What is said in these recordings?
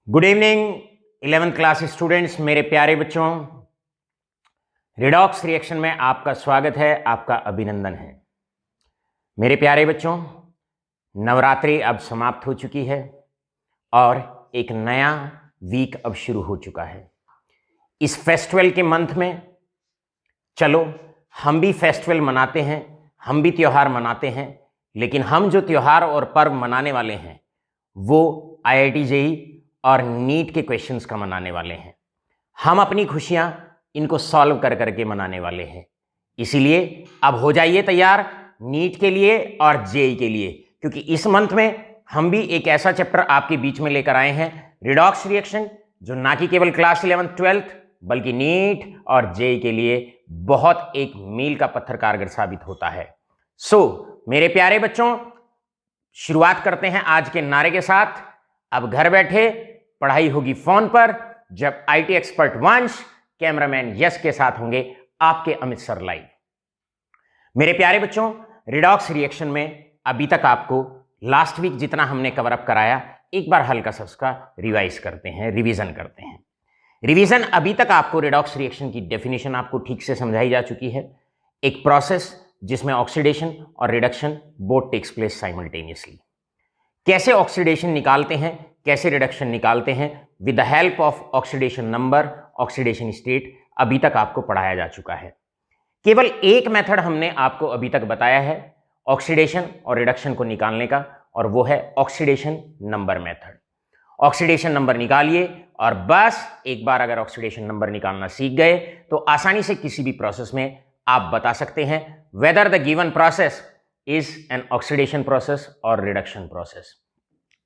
Good evening 11th class students, मेरे प्यारे बच्चों। रिडॉक्स रिएक्शन में आपका स्वागत है, आपका अभिनंदन है। मेरे प्यारे बच्चों, नवरात्रि अब समाप्त हो चुकी है और एक नया वीक अब शुरू हो चुका है। इस फेस्टिवल के मंथ में चलो हम भी फेस्टिवल मनाते हैं, हम भी त्यौहार मनाते हैं, लेकिन हम जो त्यौहार और पर्व मनाने वाले हैं वो IIT JEE और नीट के क्वेश्चंस का मनाने वाले हैं। हम अपनी खुशियां इनको सॉल्व कर करके मनाने वाले हैं। इसीलिए अब हो जाइए तैयार नीट के लिए और JEE के लिए, क्योंकि इस मंथ में हम भी एक ऐसा चैप्टर आपके बीच में लेकर आए हैं, रिडॉक्स रिएक्शन, जो ना कि केवल क्लास 11th 12th बल्कि नीट और JEE के लिए बहुत एक मील का पत्थर कारगर साबित होता है। मेरे प्यारे बच्चों, शुरुआत करते हैं आज के नारे के साथ। अब घर बैठे पढ़ाई होगी फोन पर, जब IT एक्सपर्ट वंश कैमरामैन यश के साथ होंगे आपके अमित सर लाइव। मेरे प्यारे बच्चों, रिडॉक्स रिएक्शन में अभी तक आपको लास्ट वीक जितना हमने कवर अप कराया, एक बार हल्का सा उसका रिवाइज करते हैं, रिवीजन करते हैं। रिवीजन अभी तक आपको रिडॉक्स रिएक्शन की डेफिनेशन आपको ठीक से समझाई जा चुकी है। एक प्रोसेस जिसमें ऑक्सीडेशन और reduction both takes place simultaneously. कैसे ऑक्सीडेशन निकालते हैं, कैसे रिडक्शन निकालते हैं, with the help of oxidation number, oxidation state, अभी तक आपको पढ़ाया जा चुका है। केवल एक मेथड हमने आपको अभी तक बताया है ऑक्सीडेशन और रिडक्शन को निकालने का, और वो है oxidation number method. Oxidation number निकालिए और बस एक बार अगर ऑक्सीडेशन नंबर निकालना सीख गए तो आसानी से किसी भी प्रोसेस में आप बता सकते हैं whether the given process is an oxidation process और रिडक्शन प्रोसेस।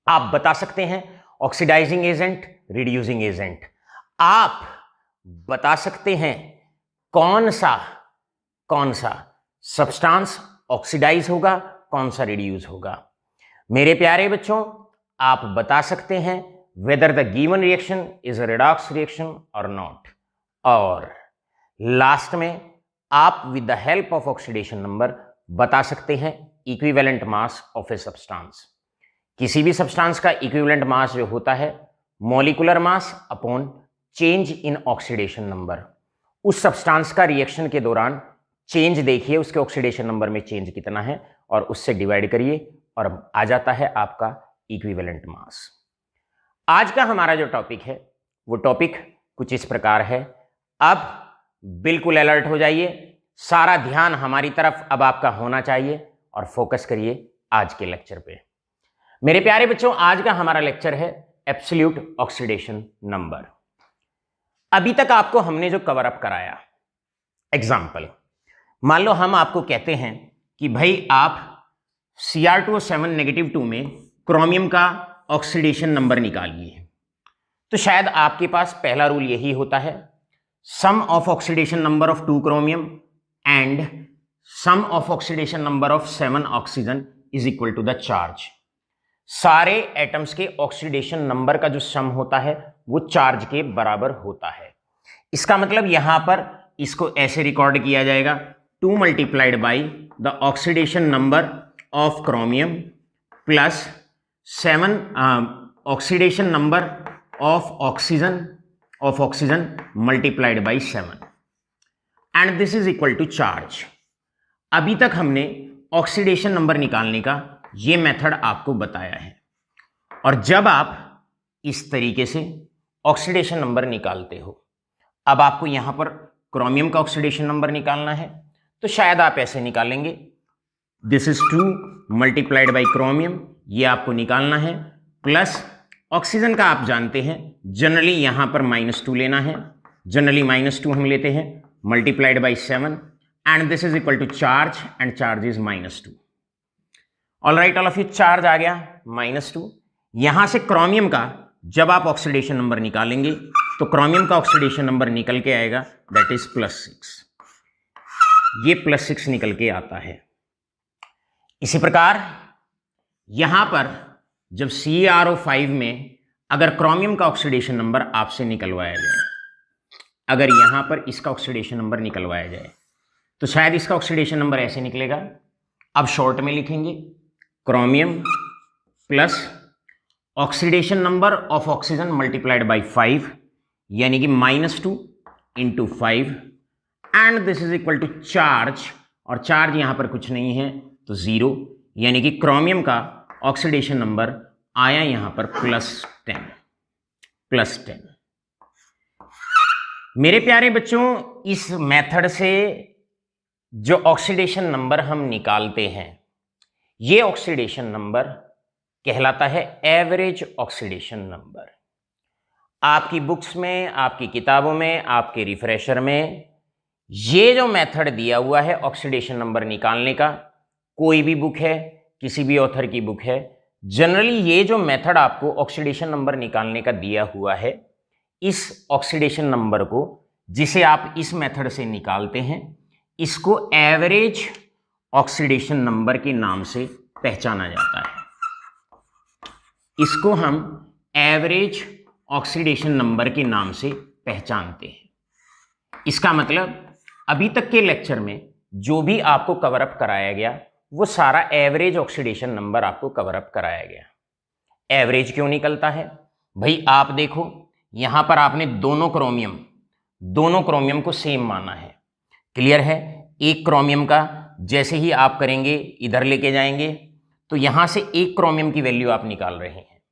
आप बता सकते हैं ऑक्सीडाइजिंग एजेंट, रिड्यूसिंग एजेंट। आप बता सकते हैं कौन सा सब्सटेंस ऑक्सीडाइज होगा, कौन सा रिड्यूस होगा। मेरे प्यारे बच्चों, आप बता सकते हैं whether the given reaction is a redox reaction और नॉट। और लास्ट में आप with the help of oxidation number बता सकते हैं equivalent mass of a substance. किसी भी सब्सटेंस का इक्विवेलेंट मास जो होता है molecular mass upon change in oxidation number. उस सब्सटेंस का रिएक्शन के दौरान चेंज देखिए, उसके ऑक्सीडेशन नंबर में चेंज कितना है और उससे डिवाइड करिए और आ जाता है आपका इक्विवेलेंट मास। आज का हमारा जो टॉपिक है वो टॉपिक कुछ इस प्रकार है। अब बिल्कुल अलर्ट हो जाइए, सारा ध्यान हमारी तरफ अब आपका होना चाहिए और फोकस करिए आज के लेक्चर पे। मेरे प्यारे बच्चों, आज का हमारा लेक्चर है एब्सोल्यूट ऑक्सीडेशन नंबर। अभी तक आपको हमने जो कवर अप कराया, एग्जाम्पल मान लो हम आपको कहते हैं कि भाई आप Cr2O7 -2 में क्रोमियम का ऑक्सीडेशन नंबर निकालिए, तो शायद आपके पास पहला रूल यही होता है, sum of oxidation number of 2 chromium and sum of oxidation number of 7 oxygen is equal to the charge. सारे एटम्स के ऑक्सीडेशन नंबर का जो सम होता है वो चार्ज के बराबर होता है। इसका मतलब यहां पर इसको ऐसे रिकॉर्ड किया जाएगा, 2 multiplied by the oxidation number of chromium plus 7 oxidation number of oxygen multiplied by 7 and this is equal to charge. अभी तक हमने ऑक्सीडेशन नंबर निकालने का ये मेथड आपको बताया है, और जब आप इस तरीके से ऑक्सीडेशन नंबर निकालते हो, अब आपको यहां पर क्रोमियम का ऑक्सीडेशन नंबर निकालना है, तो शायद आप ऐसे निकालेंगे, this is 2 multiplied by chromium, ये आपको निकालना है, प्लस ऑक्सीजन का आप जानते हैं जनरली यहां पर -2 लेना है, जनरली -2 हम लेते हैं, multiplied by 7 and this is equal to charge and charge is -2। All right all of you, charge आ गया -2। यहां से क्रोमियम का जब आप ऑक्सीडेशन नंबर निकालेंगे तो क्रोमियम का ऑक्सीडेशन नंबर निकल के आएगा, दैट इज +6। ये +6 निकल के आता है। इसी प्रकार यहां पर जब CrO5 में अगर क्रोमियम का ऑक्सीडेशन नंबर आपसे निकलवाया जाए, अगर यहां पर इसका ऑक्सीडेशन नंबर निकलवाया जाए, तो शायद इसका ऑक्सीडेशन नंबर ऐसे निकलेगा। अब शॉर्ट में लिखेंगे chromium plus oxidation number of oxygen multiplied by 5 यानी कि -2 into 5 and this is equal to charge, और चार्ज यहां पर कुछ नहीं है तो 0, यानी कि क्रोमियम का ऑक्सीडेशन नंबर आया यहां पर +10। मेरे प्यारे बच्चों, इस मेथड से जो ऑक्सीडेशन नंबर हम निकालते हैं, ये ऑक्सीडेशन नंबर कहलाता है एवरेज ऑक्सीडेशन नंबर। आपकी बुक्स में, आपकी किताबों में, आपके रिफ्रेशर में ये जो मेथड दिया हुआ है ऑक्सीडेशन नंबर निकालने का, कोई भी बुक है, किसी भी ऑथर की बुक है, जनरली ये जो मेथड आपको ऑक्सीडेशन नंबर निकालने का दिया हुआ है, इस ऑक्सीडेशन नंबर को जिसे आप इस मेथड से निकालते हैं, इसको एवरेज ऑक्सीडेशन नंबर के नाम से पहचाना जाता है। इसको हम एवरेज ऑक्सीडेशन नंबर के नाम से पहचानते हैं। इसका मतलब अभी तक के लेक्चर में जो भी आपको कवर अप कराया गया वो सारा एवरेज ऑक्सीडेशन नंबर आपको कवर अप कराया गया। एवरेज क्यों निकलता है भाई? आप देखो यहां पर आपने दोनों क्रोमियम को सेम माना है। क्लियर है? एक क्रोमियम का जैसे ही आप करेंगे इधर लेके जाएंगे तो यहां से एक क्रोमियम की वैल्यू आप निकाल रहे हैं।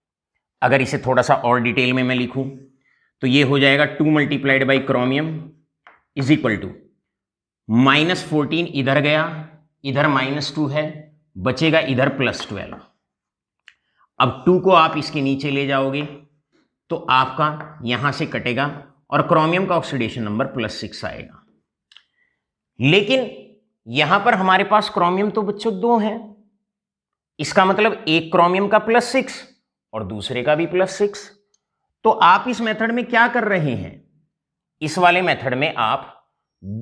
अगर इसे थोड़ा सा और डिटेल में मैं लिखूं तो ये हो जाएगा 2 multiplied by chromium is equal to -14, इधर गया, इधर -2 है, बचेगा इधर +12। अब 2 को आप इसके नीचे ले जाओगे तो आपका यहां से कटेगा और क्रोमियम का ऑक्सीडेशन नंबर +6 आएगा। लेकिन यहां पर हमारे पास क्रोमियम तो बच्चों 2 हैं, इसका मतलब एक क्रोमियम का +6 और दूसरे का भी +6। तो आप इस मेथड में क्या कर रहे हैं? इस वाले मेथड में आप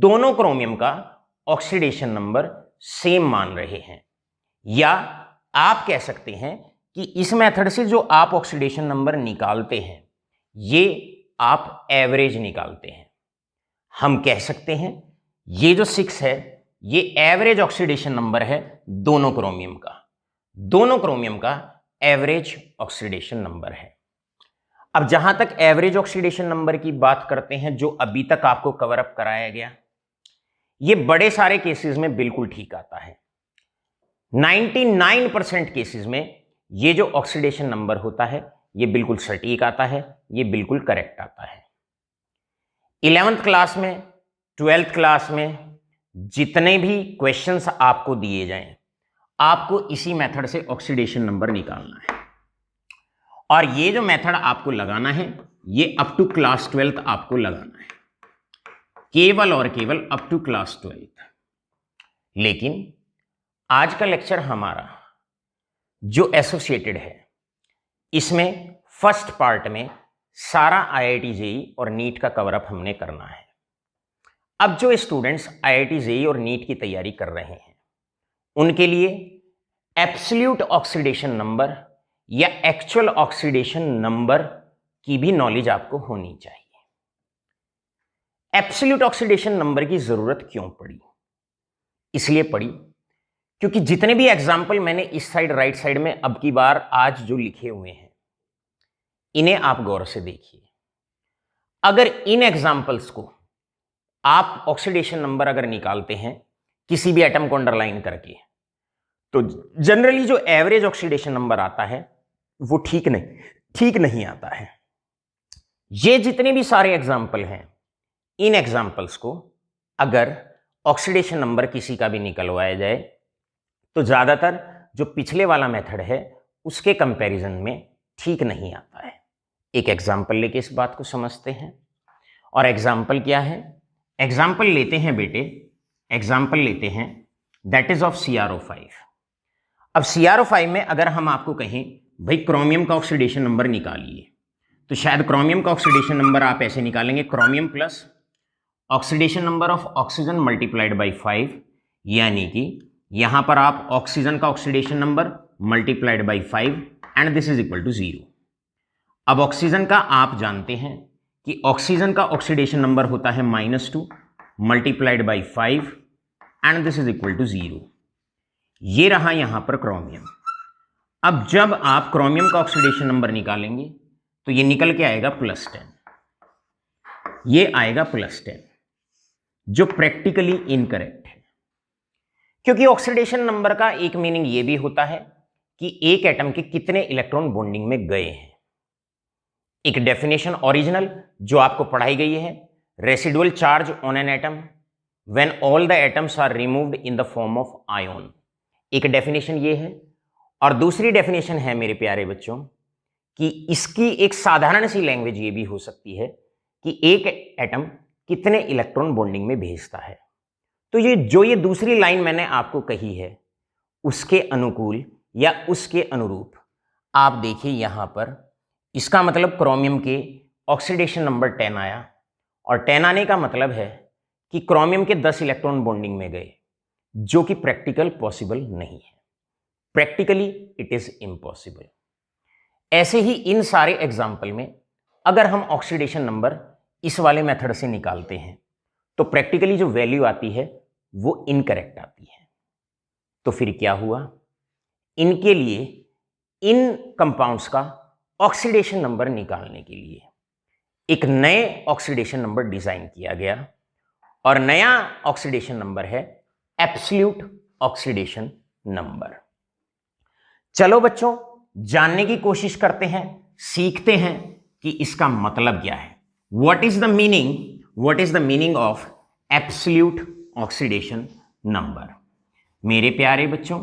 दोनों क्रोमियम का ऑक्सीडेशन नंबर सेम मान रहे हैं, या आप कह सकते हैं कि इस मेथड से जो आप ऑक्सीडेशन नंबर निकालते हैं ये आप एवरेज निकालते हैं। हम कह सकते हैं ये जो 6 है ये एवरेज ऑक्सीडेशन नंबर है दोनों क्रोमियम का एवरेज ऑक्सीडेशन नंबर है। अब जहां तक एवरेज ऑक्सीडेशन नंबर की बात करते हैं, जो अभी तक आपको कवर अप कराया गया, ये बड़े सारे केसेस में बिल्कुल ठीक आता है। 99% केसेस में ये जो ऑक्सीडेशन नंबर होता है ये बिल्कुल सटीक आता है, ये बिल्कुल करेक्ट आता है। 11th क्लास में, 12th क्लास में जितने भी क्वेश्चंस आपको दिए जाएं, आपको इसी मेथड से ऑक्सीडेशन नंबर निकालना है, और ये जो मेथड आपको लगाना है ये अप टू क्लास 12th आपको लगाना है, केवल और केवल अप टू क्लास 12th। लेकिन आज का लेक्चर हमारा जो एसोसिएटेड है, इसमें फर्स्ट पार्ट में सारा IIT JEE और नीट का कवर अप हमने करना है। अब जो स्टूडेंट्स IIT JEE और नीट की तैयारी कर रहे हैं उनके लिए एब्सोल्यूट ऑक्सीडेशन नंबर या एक्चुअल ऑक्सीडेशन नंबर की भी नॉलेज आपको होनी चाहिए। एब्सोल्यूट ऑक्सीडेशन नंबर की जरूरत क्यों पड़ी? इसलिए पड़ी क्योंकि जितने भी एग्जाम्पल मैंने इस साइड राइट साइड में अब की बार आज जो लिखे हुए हैं इन्हें आप गौर से देखिए। अगर इन एग्जाम्पल्स को आप ऑक्सीडेशन नंबर अगर निकालते हैं किसी भी एटम को अंडरलाइन करके, तो जनरली जो एवरेज ऑक्सीडेशन नंबर आता है वो ठीक नहीं आता है। ये जितने भी सारे एग्जाम्पल हैं, इन एग्जाम्पल्स को अगर ऑक्सीडेशन नंबर किसी का भी निकलवाया जाए तो ज्यादातर जो पिछले वाला मेथड है उसके कंपैरिजन में ठीक नहीं आता है। एक एग्जाम्पल लेके इस बात को समझते हैं। और एग्जाम्पल क्या है? एग्जाम्पल लेते हैं बेटे, एग्जाम्पल लेते हैं दैट इज ऑफ CrO5। अब CrO5 में अगर हम आपको कहें भाई क्रोमियम का ऑक्सीडेशन नंबर निकालिए, तो शायद क्रोमियम का ऑक्सीडेशन नंबर आप ऐसे निकालेंगे, chromium plus oxidation number of oxygen multiplied by 5, यानी कि यहां पर आप ऑक्सीजन का oxidation number multiplied by 5 and this is equal to 0। अब ऑक्सीजन का आप जानते हैं कि ऑक्सीजन का ऑक्सीडेशन नंबर होता है -2 multiplied by 5 and this is equal to 0। ये रहा यहां पर क्रोमियम। अब जब आप क्रोमियम का ऑक्सीडेशन नंबर निकालेंगे तो ये निकल के आएगा +10, ये आएगा +10, जो प्रैक्टिकली इनकरेक्ट है, क्योंकि ऑक्सीडेशन नंबर का एक मीनिंग ये भी होता है कि एक एटम के कितने इलेक्ट्रॉन बॉन्डिंग में गए हैं। एक डेफिनेशन ओरिजिनल जो आपको पढ़ाई गई है, residual charge on an atom when all the atoms are removed in the form of ion, एक डेफिनेशन ये है। और दूसरी डेफिनेशन है मेरे प्यारे बच्चों कि इसकी एक साधारण सी लैंग्वेज ये भी हो सकती है कि एक एटम कितने इलेक्ट्रॉन बॉन्डिंग में भेजता है। तो ये दूसरी लाइन मैंने आपको कही है उसके अनुकूल या उसके अनुरूप आप देखिए यहां पर, इसका मतलब क्रोमियम के ऑक्सीडेशन नंबर 10 आया, और 10 आने का मतलब है कि क्रोमियम के 10 इलेक्ट्रॉन बॉन्डिंग में गए, जो कि प्रैक्टिकल पॉसिबल नहीं है। Practically it is impossible. ऐसे ही इन सारे एग्जाम्पल में अगर हम ऑक्सीडेशन नंबर इस वाले मेथड से निकालते हैं तो प्रैक्टिकली जो वैल्यू आती है वो इनकरेक्ट आती है। तो फिर क्या हुआ, इनके लिए इन कंपाउंड्स का ऑक्सीडेशन नंबर निकालने के लिए एक नए ऑक्सीडेशन नंबर डिजाइन किया गया, और नया ऑक्सीडेशन नंबर है एब्सोल्यूट ऑक्सीडेशन नंबर। चलो बच्चों, जानने की कोशिश करते हैं, सीखते हैं कि इसका मतलब क्या है। What is the meaning of absolute oxidation number. मेरे प्यारे बच्चों,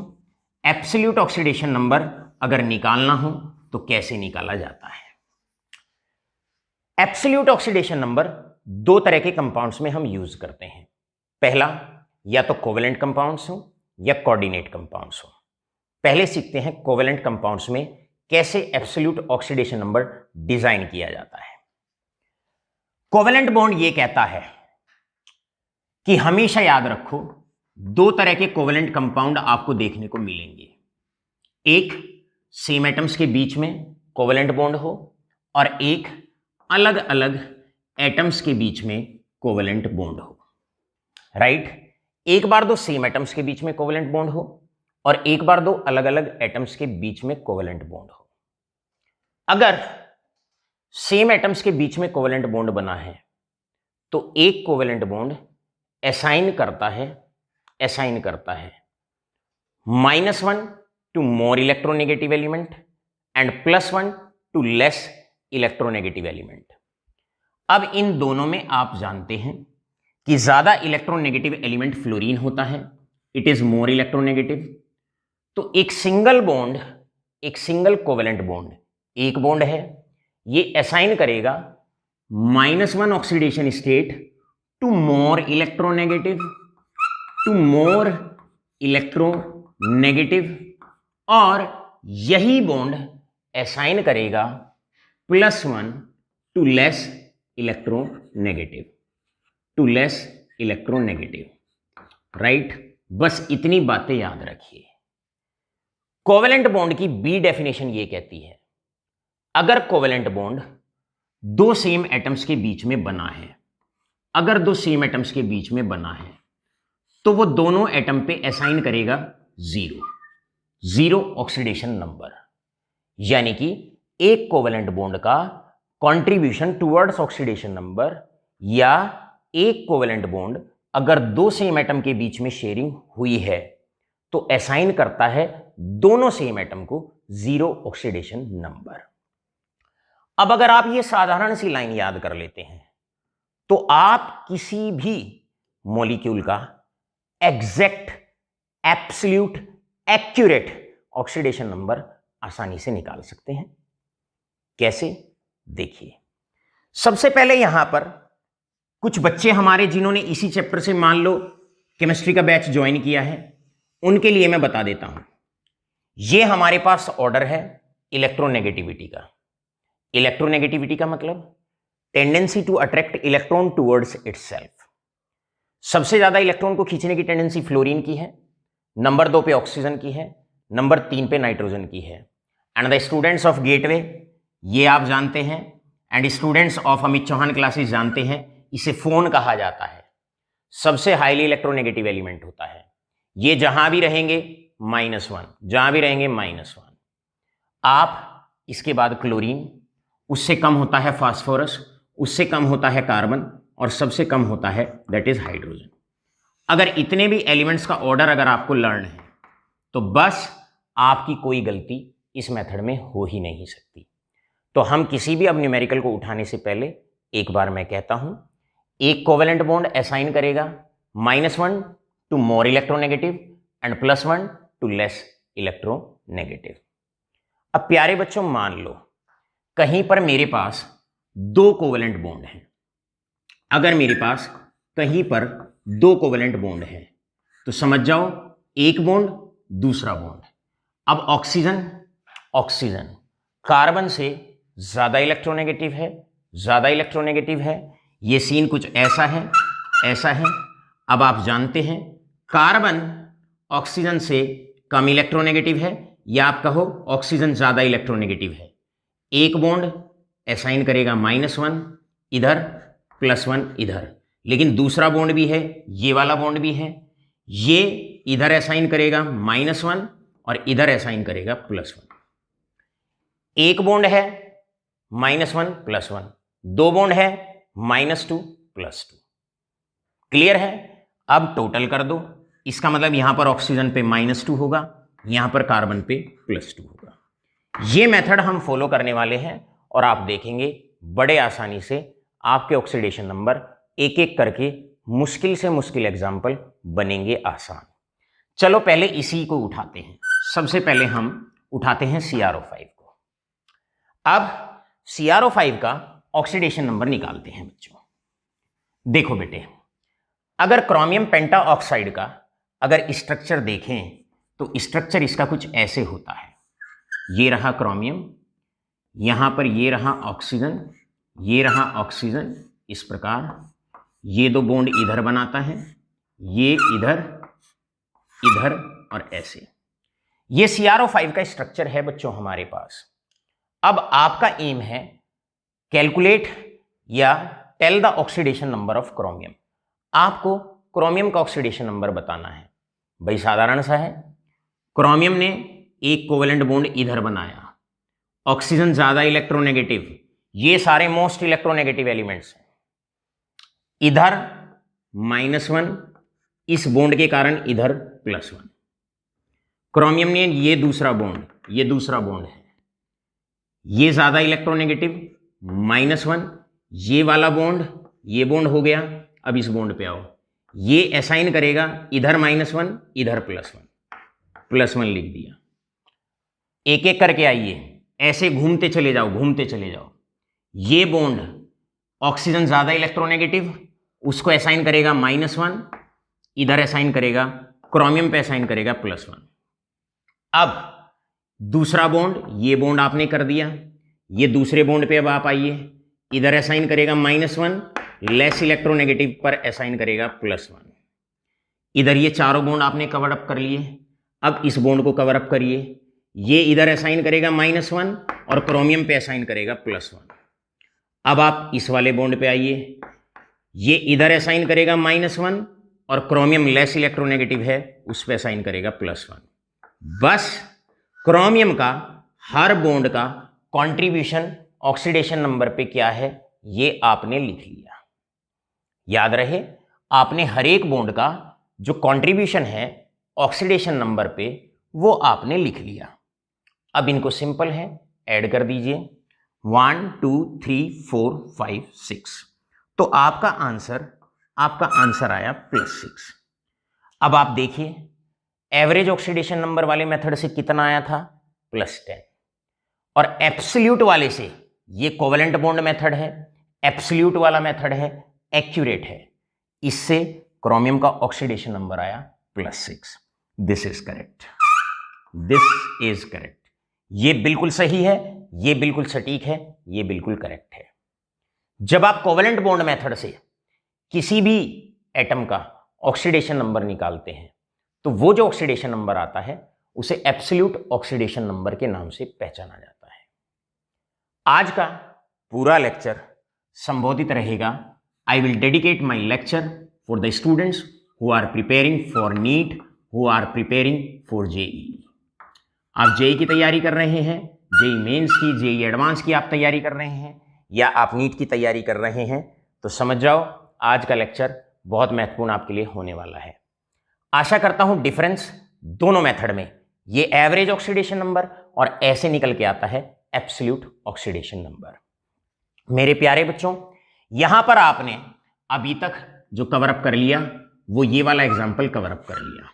एब्सोल्यूट ऑक्सीडेशन नंबर अगर निकालना हो तो कैसे निकाला जाता है। एब्सोल्यूट ऑक्सीडेशन नंबर दो तरह के कंपाउंड्स में हम यूज करते हैं। पहला, या तो कोवेलेंट कंपाउंड्स हो या कोऑर्डिनेट कंपाउंड्स हो। पहले सीखते हैं कोवेलेंट कंपाउंड्स में कैसे एब्सोल्यूट ऑक्सीडेशन नंबर डिजाइन किया जाता है। कोवेलेंट बॉन्ड ये कहता है कि हमेशा याद रखो, दो तरह के कोवेलेंट कंपाउंड आपको देखने को मिलेंगे। एक सेम एटम्स के बीच में कोवेलेंट बॉन्ड हो, और एक अलग अलग एटम्स के बीच में कोवेलेंट बॉन्ड हो। राइट? एक बार दो सेम एटम्स के बीच में कोवेलेंट बॉन्ड हो, और एक बार दो अलग अलग एटम्स के बीच में कोवेलेंट बॉन्ड हो। अगर सेम एटम्स के बीच में कोवेलेंट बॉन्ड बना है तो एक कोवेलेंट बॉन्ड असाइन करता है -1 to more electronegative element and +1 to less electronegative element. अब इन दोनों में आप जानते हैं कि ज्यादा इलेक्ट्रोनेगेटिव एलिमेंट फ्लोरीन होता है, इट इज मोर इलेक्ट्रोनेगेटिव। तो एक सिंगल कोवेलेंट बॉन्ड, एक बॉन्ड है, ये असाइन करेगा -1 oxidation state to more electronegative, और यही बॉन्ड असाइन करेगा +1 टू लेस इलेक्ट्रोनेगेटिव। राइट? बस इतनी बातें याद रखिए। कोवेलेंट बॉन्ड की बी डेफिनेशन ये कहती है, अगर कोवेलेंट बॉन्ड दो सेम एटम्स के बीच में बना है, तो वो दोनों एटम पे असाइन करेगा 0 ऑक्सीडेशन नंबर। यानी कि एक कोवेलेंट बॉन्ड का कंट्रीब्यूशन टुवर्ड्स ऑक्सीडेशन नंबर, या एक कोवेलेंट बॉन्ड अगर दो सेम एटम के बीच में शेयरिंग हुई है तो असाइन करता है दोनों सेम एटम को 0 ऑक्सीडेशन नंबर। अब अगर आप ये साधारण सी लाइन याद कर लेते हैं तो आप किसी भी मॉलिक्यूल का exact, absolute, accurate oxidation number आसानी से निकाल सकते हैं। कैसे? देखिए, सबसे पहले यहां पर कुछ बच्चे हमारे जिन्होंने इसी चैप्टर से मान लो केमिस्ट्री का बैच ज्वाइन किया है, उनके लिए मैं बता देता हूं। यह हमारे पास ऑर्डर है इलेक्ट्रोनेगेटिविटी का। इलेक्ट्रोनेगेटिविटी का मतलब tendency to attract electron towards itself. सबसे ज्यादा इलेक्ट्रॉन को खींचने की टेंडेंसी फ्लोरीन की है, नंबर 2 पे ऑक्सीजन की है, नंबर 3 पे नाइट्रोजन की है। And the students of Gateway, ये आप जानते हैं, and students of Amit Chauhan classes जानते हैं, इसे फोन कहा जाता है। सबसे हाईली इलेक्ट्रोनेगेटिव एलिमेंट होता है। ये जहां भी रहेंगे -1, जहां भी रहेंगे -1। आप इसके बाद क्लोरीन, उससे कम होता है फास्फोरस, उससे कम होता है कार्बन और सबसे कम होता है दैट इज हाइड्रोजन। अगर इतने भी एलिमेंट्स का ऑर्डर अगर आपको लर्न है तो बस आपकी कोई गलती इस मेथड में हो ही नहीं सकती। तो हम किसी भी अब न्यूमेरिकल को उठाने से पहले एक बार मैं कहता हूं, एक कोवेलेंट बॉन्ड असाइन करेगा -1 to more electronegative and +1 to less electronegative. अब प्यारे बच्चों, मान लो कहीं पर मेरे पास 2 कोवेलेंट बॉन्ड हैं। अगर मेरे पास कहीं पर 2 कोवेलेंट बॉन्ड है तो समझ जाओ एक बॉन्ड दूसरा बॉन्ड। अब ऑक्सीजन कार्बन से ज्यादा इलेक्ट्रोनेगेटिव है, ये सीन कुछ ऐसा है। अब आप जानते हैं कार्बन ऑक्सीजन से कम इलेक्ट्रोनेगेटिव है या आप कहो ऑक्सीजन ज्यादा इलेक्ट्रोनेगेटिव है। एक बॉन्ड असाइन करेगा -1 इधर, +1 इधर, लेकिन दूसरा बॉन्ड भी है, ये वाला बॉन्ड भी है, ये इधर असाइन करेगा -1 और इधर असाइन करेगा +1। एक बॉन्ड है -1 +1, 2 बॉन्ड है -2 +2। क्लियर है? अब टोटल कर दो, इसका मतलब यहां पर ऑक्सीजन पे -2 होगा, यहां पर कार्बन पे +2 होगा। ये मेथड हम फॉलो करने वाले हैं और आप देखेंगे बड़े आसानी से आपके ऑक्सीडेशन नंबर एक एक करके मुश्किल से मुश्किल एग्जाम्पल बनेंगे आसान। चलो पहले इसी को उठाते हैं। सबसे पहले हम उठाते हैं CrO5 को। अब CrO5 का ऑक्सीडेशन नंबर निकालते हैं बच्चों। देखो बेटे, अगर क्रोमियम पेंटाऑक्साइड का अगर स्ट्रक्चर देखें तो स्ट्रक्चर इसका कुछ ऐसे होता है। ये रहा क्रोमियम, यहां पर ये रहा ऑक्सीजन, ये रहा ऑक्सीजन, इस प्रकार ये 2 बॉन्ड इधर बनाता है, ये इधर और ऐसे। ये CrO5 का स्ट्रक्चर है बच्चों हमारे पास। अब आपका एम है कैलकुलेट या tell the oxidation number of chromium. आपको क्रोमियम का ऑक्सीडेशन नंबर बताना है। भाई साधारण सा है, क्रोमियम ने एक कोवेलेंट बॉन्ड इधर बनाया, ऑक्सीजन ज्यादा इलेक्ट्रोनेगेटिव, ये सारे मोस्ट इलेक्ट्रोनेगेटिव एलिमेंट्स हैं। इधर -1, इस बॉन्ड के कारण इधर +1। क्रोमियम ने ये दूसरा बॉन्ड है, ये ज्यादा इलेक्ट्रोनेगेटिव, -1, ये वाला बॉन्ड, ये बॉन्ड हो गया। अब इस बॉन्ड पे आओ, ये असाइन करेगा इधर -1 इधर +1 लिख दिया। एक एक करके आइए, ऐसे घूमते चले जाओ। ये बॉन्ड ऑक्सीजन ज्यादा इलेक्ट्रोनेगेटिव, उसको असाइन करेगा -1, इधर असाइन करेगा क्रोमियम पे असाइन करेगा +1। अब दूसरा बॉन्ड, ये बॉन्ड आपने कर दिया, ये दूसरे बॉन्ड पे अब आप आइए, इधर असाइन करेगा -1, लेस इलेक्ट्रोनेगेटिव पर असाइन करेगा +1। इधर ये चारों बॉन्ड आपने कवर अप कर लिए। अब इस बॉन्ड को कवर अप करिए, ये इधर असाइन करेगा -1 और क्रोमियम पे असाइन करेगा +1। अब आप इस वाले बॉन्ड पे आइए, ये इधर असाइन करेगा -1 और क्रोमियम लेस इलेक्ट्रोनेगेटिव है, उस पे असाइन करेगा +1। बस क्रोमियम का हर बॉन्ड का कंट्रीब्यूशन ऑक्सीडेशन नंबर पे क्या है ये आपने लिख लिया। याद रहे, आपने हर एक बॉन्ड का जो कंट्रीब्यूशन है ऑक्सीडेशन नंबर पे वो आपने लिख लिया। अब इनको सिंपल है, ऐड कर दीजिए 1 2 3 4 5 6, तो आपका आंसर आया +6। अब आप देखिए एवरेज ऑक्सीडेशन नंबर वाले मेथड से कितना आया था, +10, और एब्सोल्यूट वाले से, ये कोवेलेंट बॉन्ड मेथड है, एब्सोल्यूट वाला मेथड है, एक्यूरेट है, इससे क्रोमियम का ऑक्सीडेशन नंबर आया +6। This is correct. ये बिल्कुल सही है, ये बिल्कुल सटीक है, ये बिल्कुल करेक्ट है। जब आप कोवेलेंट बॉन्ड मेथड से किसी भी एटम का ऑक्सीडेशन नंबर निकालते हैं तो वो जो ऑक्सीडेशन नंबर आता है उसे एब्सोल्यूट ऑक्सीडेशन नंबर के नाम से पहचाना जाता है। आज का पूरा लेक्चर संबोधित रहेगा, I will dedicate my lecture for the students who are preparing for NEET, who are preparing for JEE. आप जेईई की तैयारी कर रहे हैं जेई मेंस की, जेई एडवांस की आप तैयारी कर रहे हैं या आप नीट की तैयारी कर रहे हैं, तो समझ जाओ आज का लेक्चर बहुत महत्वपूर्ण आपके लिए होने वाला है। आशा करता हूं डिफरेंस दोनों मेथड में, ये एवरेज ऑक्सीडेशन नंबर और ऐसे निकल के आता है एब्सोल्यूट ऑक्सीडेशन नंबर। मेरे प्यारे बच्चों, यहां पर आपने अभी तक जो कवर अप कर लिया वो ये वाला एग्जाम्पल कवर अप कर लिया।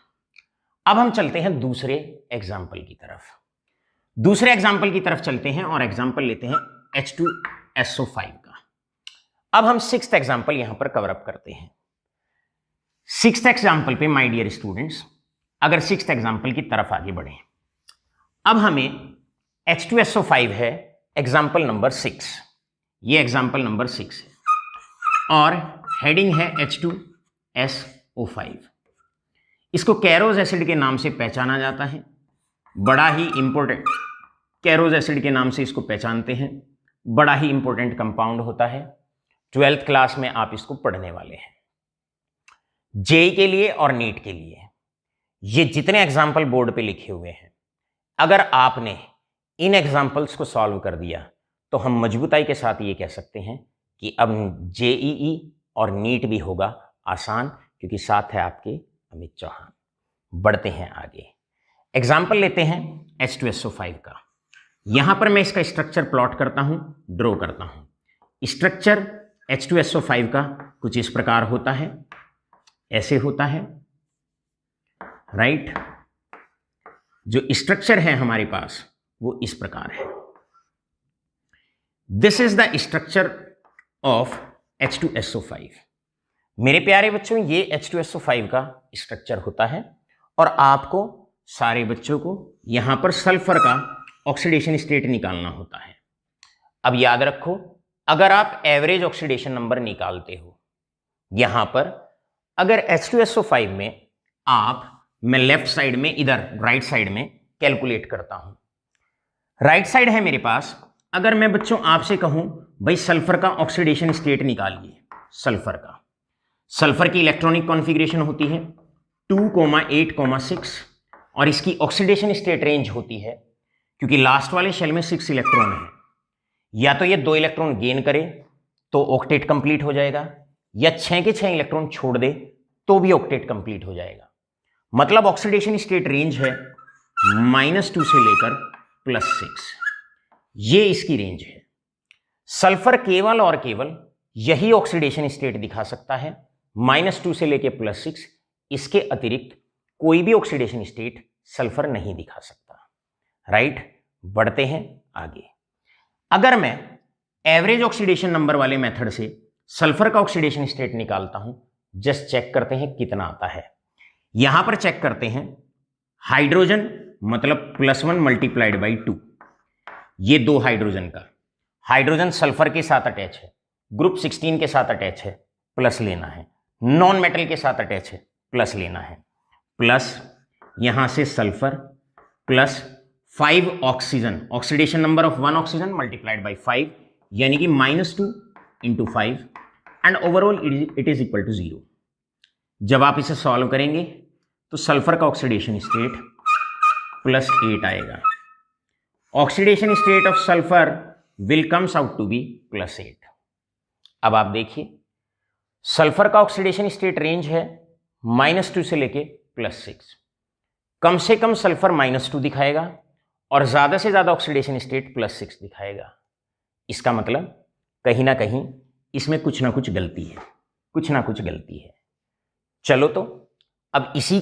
अब हम चलते हैं दूसरे एग्जाम्पल की तरफ। दूसरे एग्जाम्पल की तरफ चलते हैं और एग्जाम्पल लेते हैं H2SO5 का। अब हम सिक्स्थ एग्जाम्पल यहां पर कवर अप करते हैं। सिक्स्थ एग्जाम्पल पे माय डियर स्टूडेंट्स, अगर सिक्स्थ एग्जाम्पल की तरफ आगे बढ़े, अब हमें H2SO5 है एग्जाम्पल नंबर 6, ये एग्जाम्पल नंबर 6 है और हेडिंग है H2SO5। इसको कैरोज एसिड के नाम से पहचाना जाता है, बड़ा ही इंपॉर्टेंट, कैरोज एसिड के नाम से इसको पहचानते हैं, बड़ा ही इंपॉर्टेंट कंपाउंड होता है। 12th क्लास में आप इसको पढ़ने वाले हैं। जेई के लिए और नीट के लिए ये जितने एग्जाम्पल बोर्ड पे लिखे हुए हैं, अगर आपने इन एग्जाम्पल्स को सॉल्व कर दिया तो हम मजबूताई के साथ ये कह सकते हैं कि अब जेईई और नीट भी होगा आसान, क्योंकि साथ है आपके अमित चौहान। बढ़ते हैं आगे, एग्जाम्पल लेते हैं H2SO5 का। यहां पर मैं इसका स्ट्रक्चर प्लॉट करता हूं, ड्रॉ करता हूं। स्ट्रक्चर H2SO5 का कुछ इस प्रकार होता है, ऐसे होता है, राइट। जो स्ट्रक्चर है हमारे पास वो इस प्रकार है। This is the structure of H2SO5। मेरे प्यारे बच्चों, ये H2SO5 का स्ट्रक्चर होता है और आपको सारे बच्चों को यहां पर सल्फर का ऑक्सीडेशन स्टेट निकालना होता है। अब याद रखो, अगर आप एवरेज ऑक्सीडेशन नंबर निकालते हो, यहां पर अगर H2SO5 में मैं लेफ्ट साइड में, इधर राइट साइड में कैलकुलेट करता हूं। राइट साइड है मेरे पास, अगर मैं बच्चों आपसे कहूं भाई सल्फर का ऑक्सीडेशन स्टेट निकालिए, सल्फर की इलेक्ट्रॉनिक कॉन्फ़िगरेशन होती है 2,8,6 और इसकी ऑक्सीडेशन स्टेट रेंज होती है, क्योंकि लास्ट वाले शेल में 6 इलेक्ट्रॉन है, या तो ये 2 इलेक्ट्रॉन गेन करे तो ऑक्टेट कंप्लीट हो जाएगा, या 6 के 6 इलेक्ट्रॉन छोड़ दे तो भी ऑक्टेट कंप्लीट हो जाएगा। मतलब ऑक्सीडेशन स्टेट रेंज है -2 से लेकर +6, ये इसकी रेंज है। सल्फर केवल और केवल यही ऑक्सीडेशन स्टेट दिखा सकता है, -2 से लेकर +6, इसके अतिरिक्त कोई भी ऑक्सीडेशन स्टेट सल्फर नहीं दिखा सकता, राइट। बढ़ते हैं आगे। अगर मैं एवरेज ऑक्सीडेशन नंबर वाले मेथड से सल्फर का ऑक्सीडेशन स्टेट निकालता हूं, जस्ट चेक करते हैं कितना आता है। यहां पर चेक करते हैं, हाइड्रोजन मतलब +1 मल्टीप्लाइड बाई 2, ये 2 हाइड्रोजन का, हाइड्रोजन सल्फर के साथ अटैच है, ग्रुप 16 के साथ अटैच है, प्लस लेना है, नॉन मेटल के साथ अटैच है, प्लस लेना है, प्लस यहां से sulphur plus 5 oxygen, oxidation number of 1 oxygen multiplied by 5, यानी कि -2 into 5 and overall it is equal to 0। जब आप इसे सॉल्व करेंगे तो सल्फर का ऑक्सीडेशन स्टेट +8 आएगा। Oxidation state of sulphur will comes out to be +8। अब आप देखिए, सल्फर का ऑक्सीडेशन स्टेट रेंज है -2 से लेके +6, कम से कम सल्फर -2 दिखाएगा और ज्यादा से ज्यादा ऑक्सीडेशन स्टेट +6 दिखाएगा। इसका मतलब कहीं ना कहीं इसमें कुछ ना कुछ गलती है, कुछ ना कुछ गलती है। चलो तो अब इसी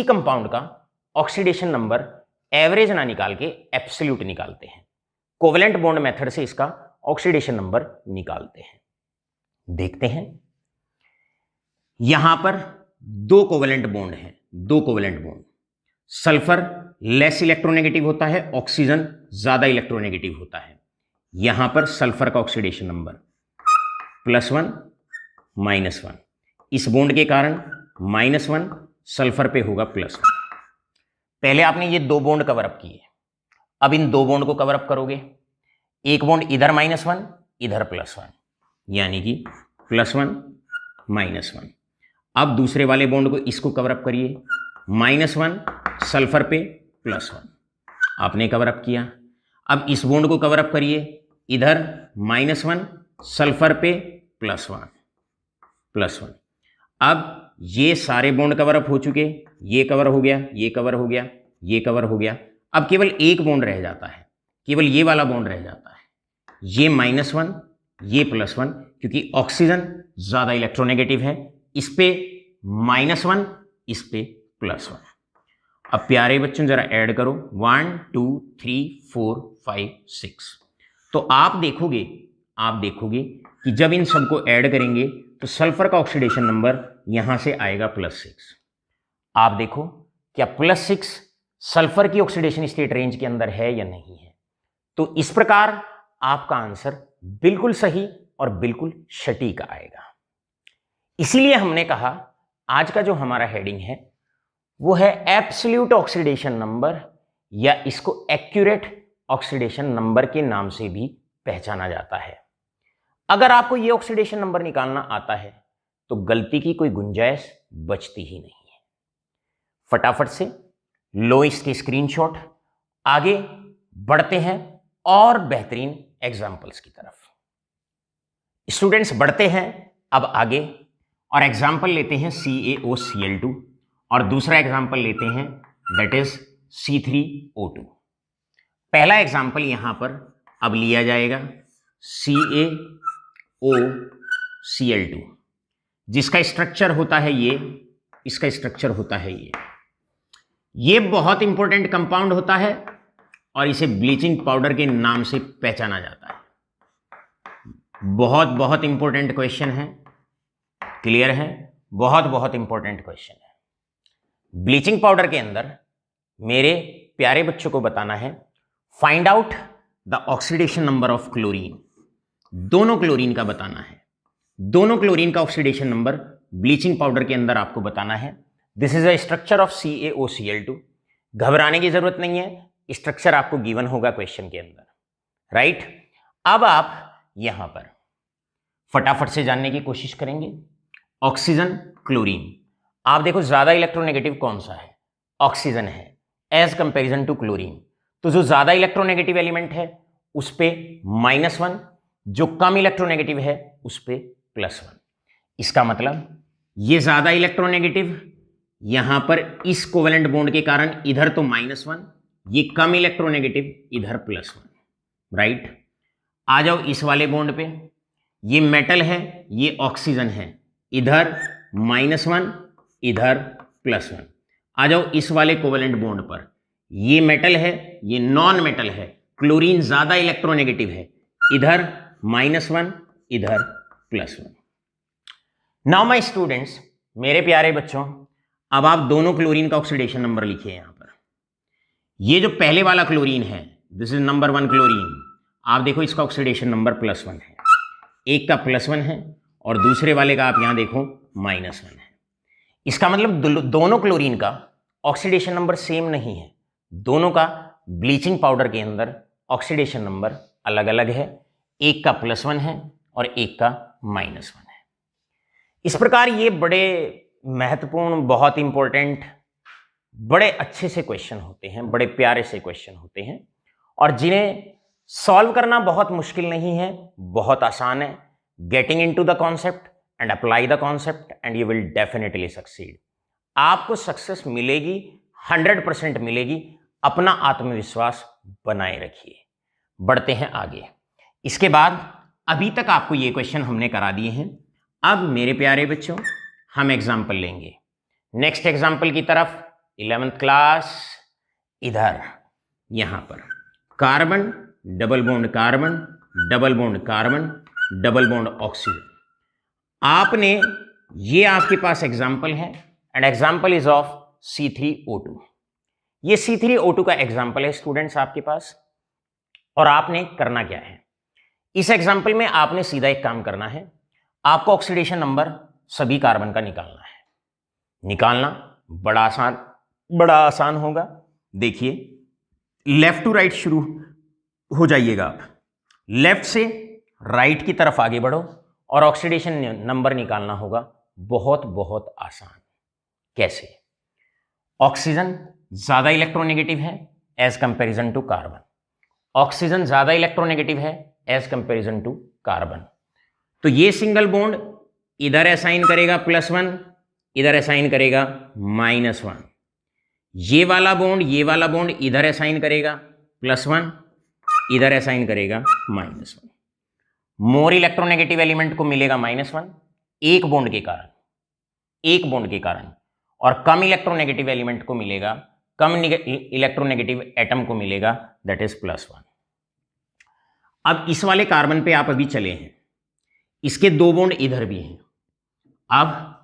कंपाउंड का ऑक्सीडेशन नंबर एवरेज ना निकाल के एब्सोल्यूट निकालते हैं। कोवेलेंट बॉन्ड मेथड से इसका ऑक्सीडेशन नंबर निकालते हैं। देखते हैं, यहां पर 2 कोवेलेंट बॉन्ड हैं, 2 covalent bond. Sulphur less electronegative होता है, ऑक्सीजन ज्यादा इलेक्ट्रोनेगेटिव होता है। यहां पर सल्फर का ऑक्सीडेशन नंबर +1 -1, इस बॉन्ड के कारण -1 सल्फर पे होगा +1। पहले आपने ये 2 बॉन्ड कवर अप किए, अब इन 2 बॉन्ड को कवर अप करोगे। एक बॉन्ड इधर -1 इधर +1, यानी कि +1 -1। अब दूसरे वाले बॉन्ड को इसको कवर अप करिए, -1 सल्फर पे +1 आपने कवर अप किया। अब इस बॉन्ड को कवर अप करिए, इधर -1 सल्फर पे +1। अब ये सारे बॉन्ड कवर अप हो चुके, ये कवर हो गया, ये कवर हो गया, ये कवर हो गया। अब केवल एक बॉन्ड रह जाता है, केवल ये वाला बॉन्ड रह जाता है, ये -1 ये +1, क्योंकि ऑक्सीजन ज्यादा इलेक्ट्रोनेगेटिव है, इस पे -1 इस पे +1। अब प्यारे बच्चों जरा ऐड करो, 1 2 3 4 5 6। तो आप देखोगे कि जब इन सबको ऐड करेंगे तो सल्फर का ऑक्सीडेशन नंबर यहां से आएगा +6। आप देखो क्या +6 सल्फर की ऑक्सीडेशन स्टेट रेंज के अंदर है या नहीं है। तो इस प्रकार आपका आंसर बिल्कुल सही और बिल्कुल सटीक आएगा। इसीलिए हमने कहा आज का जो हमारा हेडिंग है वो है एब्सोल्यूट ऑक्सीडेशन नंबर, या इसको एक्यूरेट ऑक्सीडेशन नंबर के नाम से भी पहचाना जाता है। अगर आपको ये ऑक्सीडेशन नंबर निकालना आता है तो गलती की कोई गुंजाइश बचती ही नहीं है। फटाफट से लो इसके स्क्रीनशॉट, आगे बढ़ते हैं और बेहतरीन एग्जाम्पल्स की तरफ। स्टूडेंट्स बढ़ते हैं अब आगे और एग्जाम्पल लेते हैं CaOCl2 और दूसरा एग्जाम्पल लेते हैं दैट इज C3O2। पहला एग्जाम्पल यहां पर अब लिया जाएगा CaOCl2, जिसका स्ट्रक्चर होता है ये, इसका स्ट्रक्चर होता है ये बहुत इंपॉर्टेंट कंपाउंड होता है और इसे ब्लीचिंग पाउडर के नाम से पहचाना जाता है। बहुत इंपॉर्टेंट क्वेश्चन है, क्लियर है, बहुत इंपॉर्टेंट क्वेश्चन है। ब्लीचिंग पाउडर के अंदर मेरे प्यारे बच्चों को बताना है find out the oxidation number of chlorine. दोनों क्लोरीन का बताना है, दोनों क्लोरीन का ऑक्सीडेशन नंबर ब्लीचिंग पाउडर के अंदर आपको बताना है। This is a structure of CaOCl2। घबराने की जरूरत नहीं है, स्ट्रक्चर आपको गिवन होगा क्वेश्चन के अंदर, राइट। अब आप यहां पर फटाफट से जानने की कोशिश करेंगे ऑक्सीजन क्लोरीन। आप देखो ज्यादा इलेक्ट्रोनेगेटिव कौन सा है, ऑक्सीजन है एज कंपैरिजन टू क्लोरीन। तो जो ज्यादा इलेक्ट्रोनेगेटिव एलिमेंट है उस पे -1, जो कम इलेक्ट्रोनेगेटिव है उस पे +1। इसका मतलब ये ज्यादा इलेक्ट्रोनेगेटिव, यहां पर इस कोवेलेंट बॉन्ड के कारण इधर तो -1, ये कम इलेक्ट्रोनेगेटिव इधर +1, राइट। आ जाओ इस वाले बॉन्ड पे, ये मेटल है ये ऑक्सीजन है, इधर -1 इधर +1। आ जाओ इस वाले कोवेलेंट बॉन्ड पर, ये मेटल है ये नॉन मेटल है, क्लोरीन ज्यादा इलेक्ट्रोनेगेटिव है, इधर -1 इधर +1। नाउ माय स्टूडेंट्स, मेरे प्यारे बच्चों, अब आप दोनों क्लोरीन का ऑक्सीडेशन नंबर लिखिए यहां पर। ये जो पहले वाला क्लोरीन है दिस इज नंबर 1 क्लोरीन, आप देखो इसका ऑक्सीडेशन नंबर +1 है, एक का +1 है और दूसरे वाले का आप यहां देखो -1 है। इसका मतलब दोनों क्लोरीन का ऑक्सीडेशन नंबर सेम नहीं है, दोनों का ब्लीचिंग पाउडर के अंदर ऑक्सीडेशन नंबर अलग अलग है, एक का +1 है और एक का -1 है। इस प्रकार ये बड़े महत्वपूर्ण, बहुत इंपॉर्टेंट, बड़े अच्छे से क्वेश्चन होते हैं, बड़े प्यारे से क्वेश्चन होते हैं और जिन्हें सॉल्व करना बहुत मुश्किल नहीं है, बहुत आसान है। Getting into the concept and apply the concept and you will definitely succeed. आपको सक्सेस मिलेगी, 100% मिलेगी। अपना आत्मविश्वास बनाए रखिए। बढ़ते हैं आगे। इसके बाद अभी तक आपको ये क्वेश्चन हमने करा दिए हैं, अब मेरे प्यारे बच्चों हम एग्जाम्पल लेंगे। नेक्स्ट एग्जाम्पल की तरफ 11th क्लास, इधर यहां पर carbon double bond carbon, double bond carbon, double bond oxygen. आपने ये आपके पास एग्जाम्पल है and example is of C3O2। ये C3O2 का एग्जाम्पल है स्टूडेंट्स आपके पास। और आपने करना क्या है इस एग्जाम्पल में, आपने सीधा एक काम करना है, आपको ऑक्सीडेशन नंबर सभी कार्बन का निकालना है। निकालना बड़ा आसान होगा। देखिए लेफ्ट टू राइट शुरू हो जाइएगा आप, लेफ्ट से राइट की तरफ आगे बढ़ो और ऑक्सीडेशन नंबर निकालना होगा। बहुत आसान। कैसे? ऑक्सीजन ज्यादा इलेक्ट्रोनेगेटिव है as comparison to carbon, oxygen ज्यादा इलेक्ट्रोनेगेटिव है एज कंपेरिजन टू कार्बन। तो ये सिंगल बॉन्ड इधर असाइन करेगा +1, इधर असाइन करेगा -1। ये वाला बॉन्ड इधर असाइन करेगा +1, इधर असाइन करेगा -1। मोर इलेक्ट्रोनेगेटिव एलिमेंट को मिलेगा -1 एक बॉन्ड के कारण, और कम इलेक्ट्रोनेगेटिव एलिमेंट को मिलेगा, कम इलेक्ट्रोनेगेटिव एटम को मिलेगा, दैट इज +1। अब इस वाले कार्बन पे आप अभी चले हैं, इसके 2 बॉन्ड इधर भी हैं। अब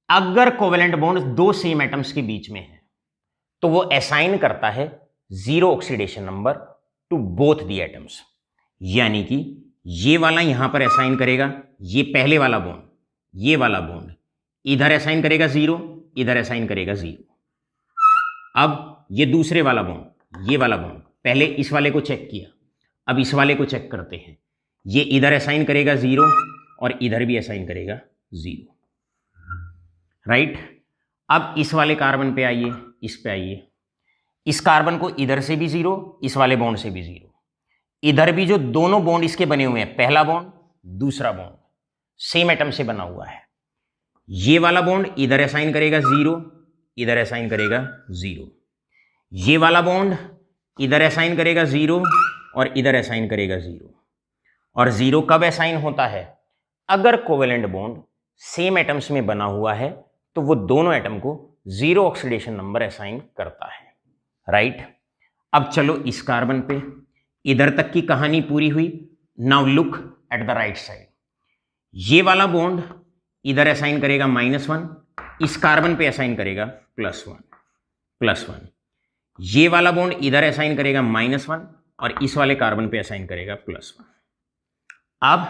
अगर कोवेलेंट बॉन्ड 2 सेम एटम्स के बीच में है तो वो असाइन करता है 0 oxidation number two both the atoms. यानी कि ये वाला यहां पर असाइन करेगा, ये पहले वाला बॉन्ड, ये वाला बॉन्ड इधर असाइन करेगा 0, इधर असाइन करेगा 0। अब ये दूसरे वाला बॉन्ड, ये वाला बॉन्ड, पहले इस वाले को चेक किया, अब इस वाले को चेक करते हैं। ये इधर असाइन करेगा 0 और इधर भी असाइन करेगा 0, राइट। अब इस वाले कार्बन पे आइए, इस पे आइए, इस कार्बन को इधर से भी 0, इस वाले बॉन्ड से भी 0। इधर भी जो दोनों बॉन्ड इसके बने हुए हैं, पहला बॉन्ड दूसरा बॉन्ड, सेम एटम से बना हुआ है। ये वाला बॉन्ड इधर असाइन करेगा 0, इधर असाइन करेगा 0। ये वाला बॉन्ड इधर असाइन करेगा 0 और इधर असाइन करेगा 0। और 0 कब असाइन होता है? अगर कोवेलेंट बॉन्ड सेम एटम्स में बना हुआ है तो वो दोनों एटम को 0 ऑक्सीडेशन नंबर असाइन करता है, राइट। अब चलो इस कार्बन पे, इधर तक की कहानी पूरी हुई। Now look at the right side. ये वाला बॉन्ड इधर असाइन करेगा -1, इस कार्बन पे असाइन करेगा +1। ये वाला बॉन्ड इधर असाइन करेगा -1 और इस वाले कार्बन पे असाइन करेगा +1। अब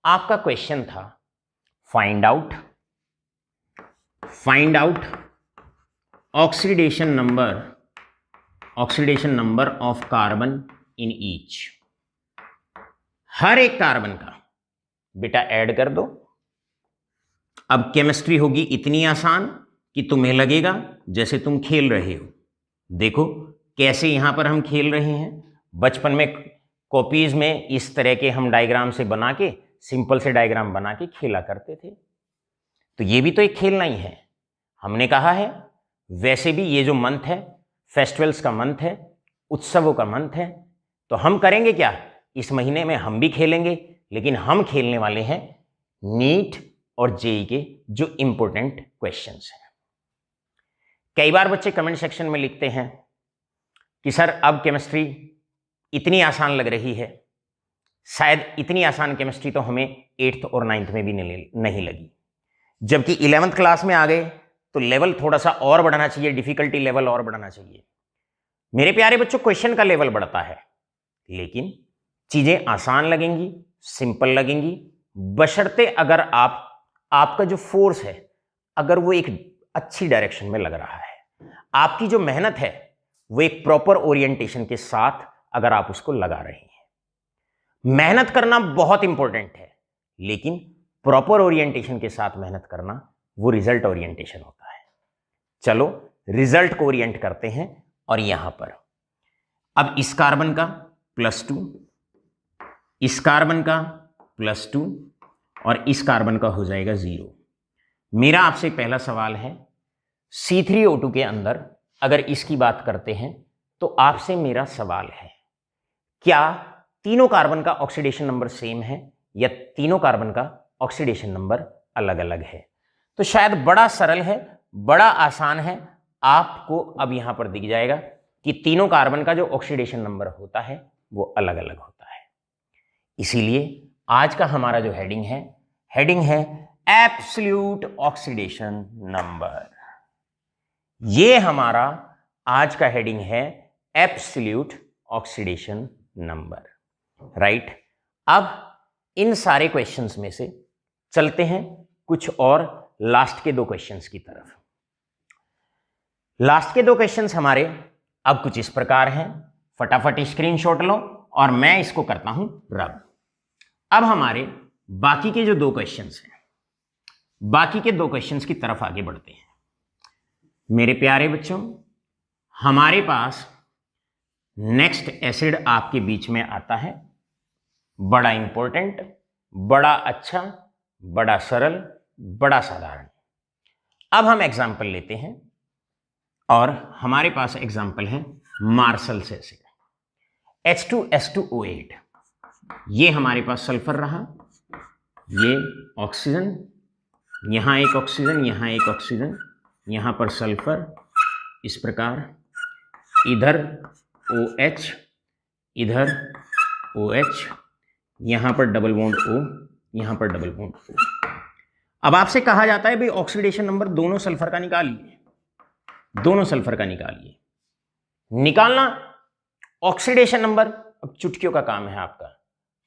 आपका क्वेश्चन था find out oxidation number of carbon in each. हर एक कार्बन का बेटा ऐड कर दो। अब केमिस्ट्री होगी इतनी आसान कि तुम्हें लगेगा जैसे तुम खेल रहे हो। देखो कैसे यहां पर हम खेल रहे हैं। बचपन में कॉपीज में इस तरह के हम डायग्राम से बना के, सिंपल से डायग्राम बना के खेला करते थे। तो ये भी तो एक खेलना ही है। हमने कहा है वैसे भी ये जो मंथ है, फेस्टिवल्स का मंथ है, उत्सवों का मंथ है, तो हम करेंगे क्या, इस महीने में हम भी खेलेंगे। लेकिन हम खेलने वाले हैं नीट और जेई के जो इंपॉर्टेंट क्वेश्चंस हैं। कई बार बच्चे कमेंट सेक्शन में लिखते हैं कि सर अब केमिस्ट्री इतनी आसान लग रही है, शायद इतनी आसान केमिस्ट्री तो हमें 8th और 9th में भी नहीं लगी। जबकि 11th क्लास में आ गए तो लेवल थोड़ा सा और बढ़ना चाहिए, डिफिकल्टी लेवल और बढ़ना चाहिए। मेरे प्यारे बच्चों, क्वेश्चन का लेवल बढ़ता है लेकिन चीजें आसान लगेंगी, सिंपल लगेंगी, बशर्ते अगर आपका जो फोर्स है अगर वो एक अच्छी डायरेक्शन में लग रहा है, आपकी जो मेहनत है वो एक प्रॉपर ओरिएंटेशन के साथ अगर आप उसको लगा रहे हैं। मेहनत करना बहुत इंपॉर्टेंट है लेकिन प्रॉपर ओरिएंटेशन के साथ मेहनत करना वो रिजल्ट ओरिएंटेशन होता है। चलो रिजल्ट को ओरिएंट करते हैं। और यहां पर अब इस कार्बन का +2, इस कार्बन का +2 और इस कार्बन का हो जाएगा 0। मेरा आपसे पहला सवाल है, C3O2 के अंदर अगर इसकी बात करते हैं तो आपसे मेरा सवाल है, क्या तीनों कार्बन का ऑक्सीडेशन नंबर सेम है या तीनों कार्बन का ऑक्सीडेशन नंबर अलग अलग है? तो शायद बड़ा सरल है, बड़ा आसान है। आपको अब यहां पर दिख जाएगा कि तीनों कार्बन का जो ऑक्सीडेशन नंबर होता है वो अलग अलग होता है। इसीलिए आज का हमारा जो हेडिंग है एब्सोल्यूट ऑक्सीडेशन नंबर। ये हमारा आज का हेडिंग है एब्सोल्यूट ऑक्सीडेशन नंबर, राइट। अब इन सारे क्वेश्चंस में से चलते हैं कुछ और लास्ट के 2 क्वेश्चंस की तरफ। लास्ट के 2 क्वेश्चंस हमारे अब कुछ इस प्रकार हैं, फटाफट स्क्रीनशॉट लो और मैं इसको करता हूं रब। अब हमारे बाकी के जो 2 क्वेश्चंस हैं, बाकी के 2 क्वेश्चंस की तरफ आगे बढ़ते हैं। मेरे प्यारे बच्चों, हमारे पास नेक्स्ट एसिड आपके बीच में आता है, बड़ा इंपॉर्टेंट, बड़ा अच्छा, बड़ा सरल, बड़ा साधारण। अब हम एग्जाम्पल लेते हैं और हमारे पास एग्जाम्पल है मार्शल्स एसिड H2SO8। ये हमारे पास सल्फर रहा, ये ऑक्सीजन, यहां एक ऑक्सीजन, यहां एक ऑक्सीजन, यहां पर सल्फर, इस प्रकार इधर OH, इधर OH, यहां पर डबल बॉन्ड O, यहां पर डबल बॉन्ड O। अब आपसे कहा जाता है भाई ऑक्सीडेशन नंबर दोनों सल्फर का निकालिए, दोनों सल्फर का निकालिए। निकालना ऑक्सीडेशन नंबर अब चुटकियों का काम है आपका।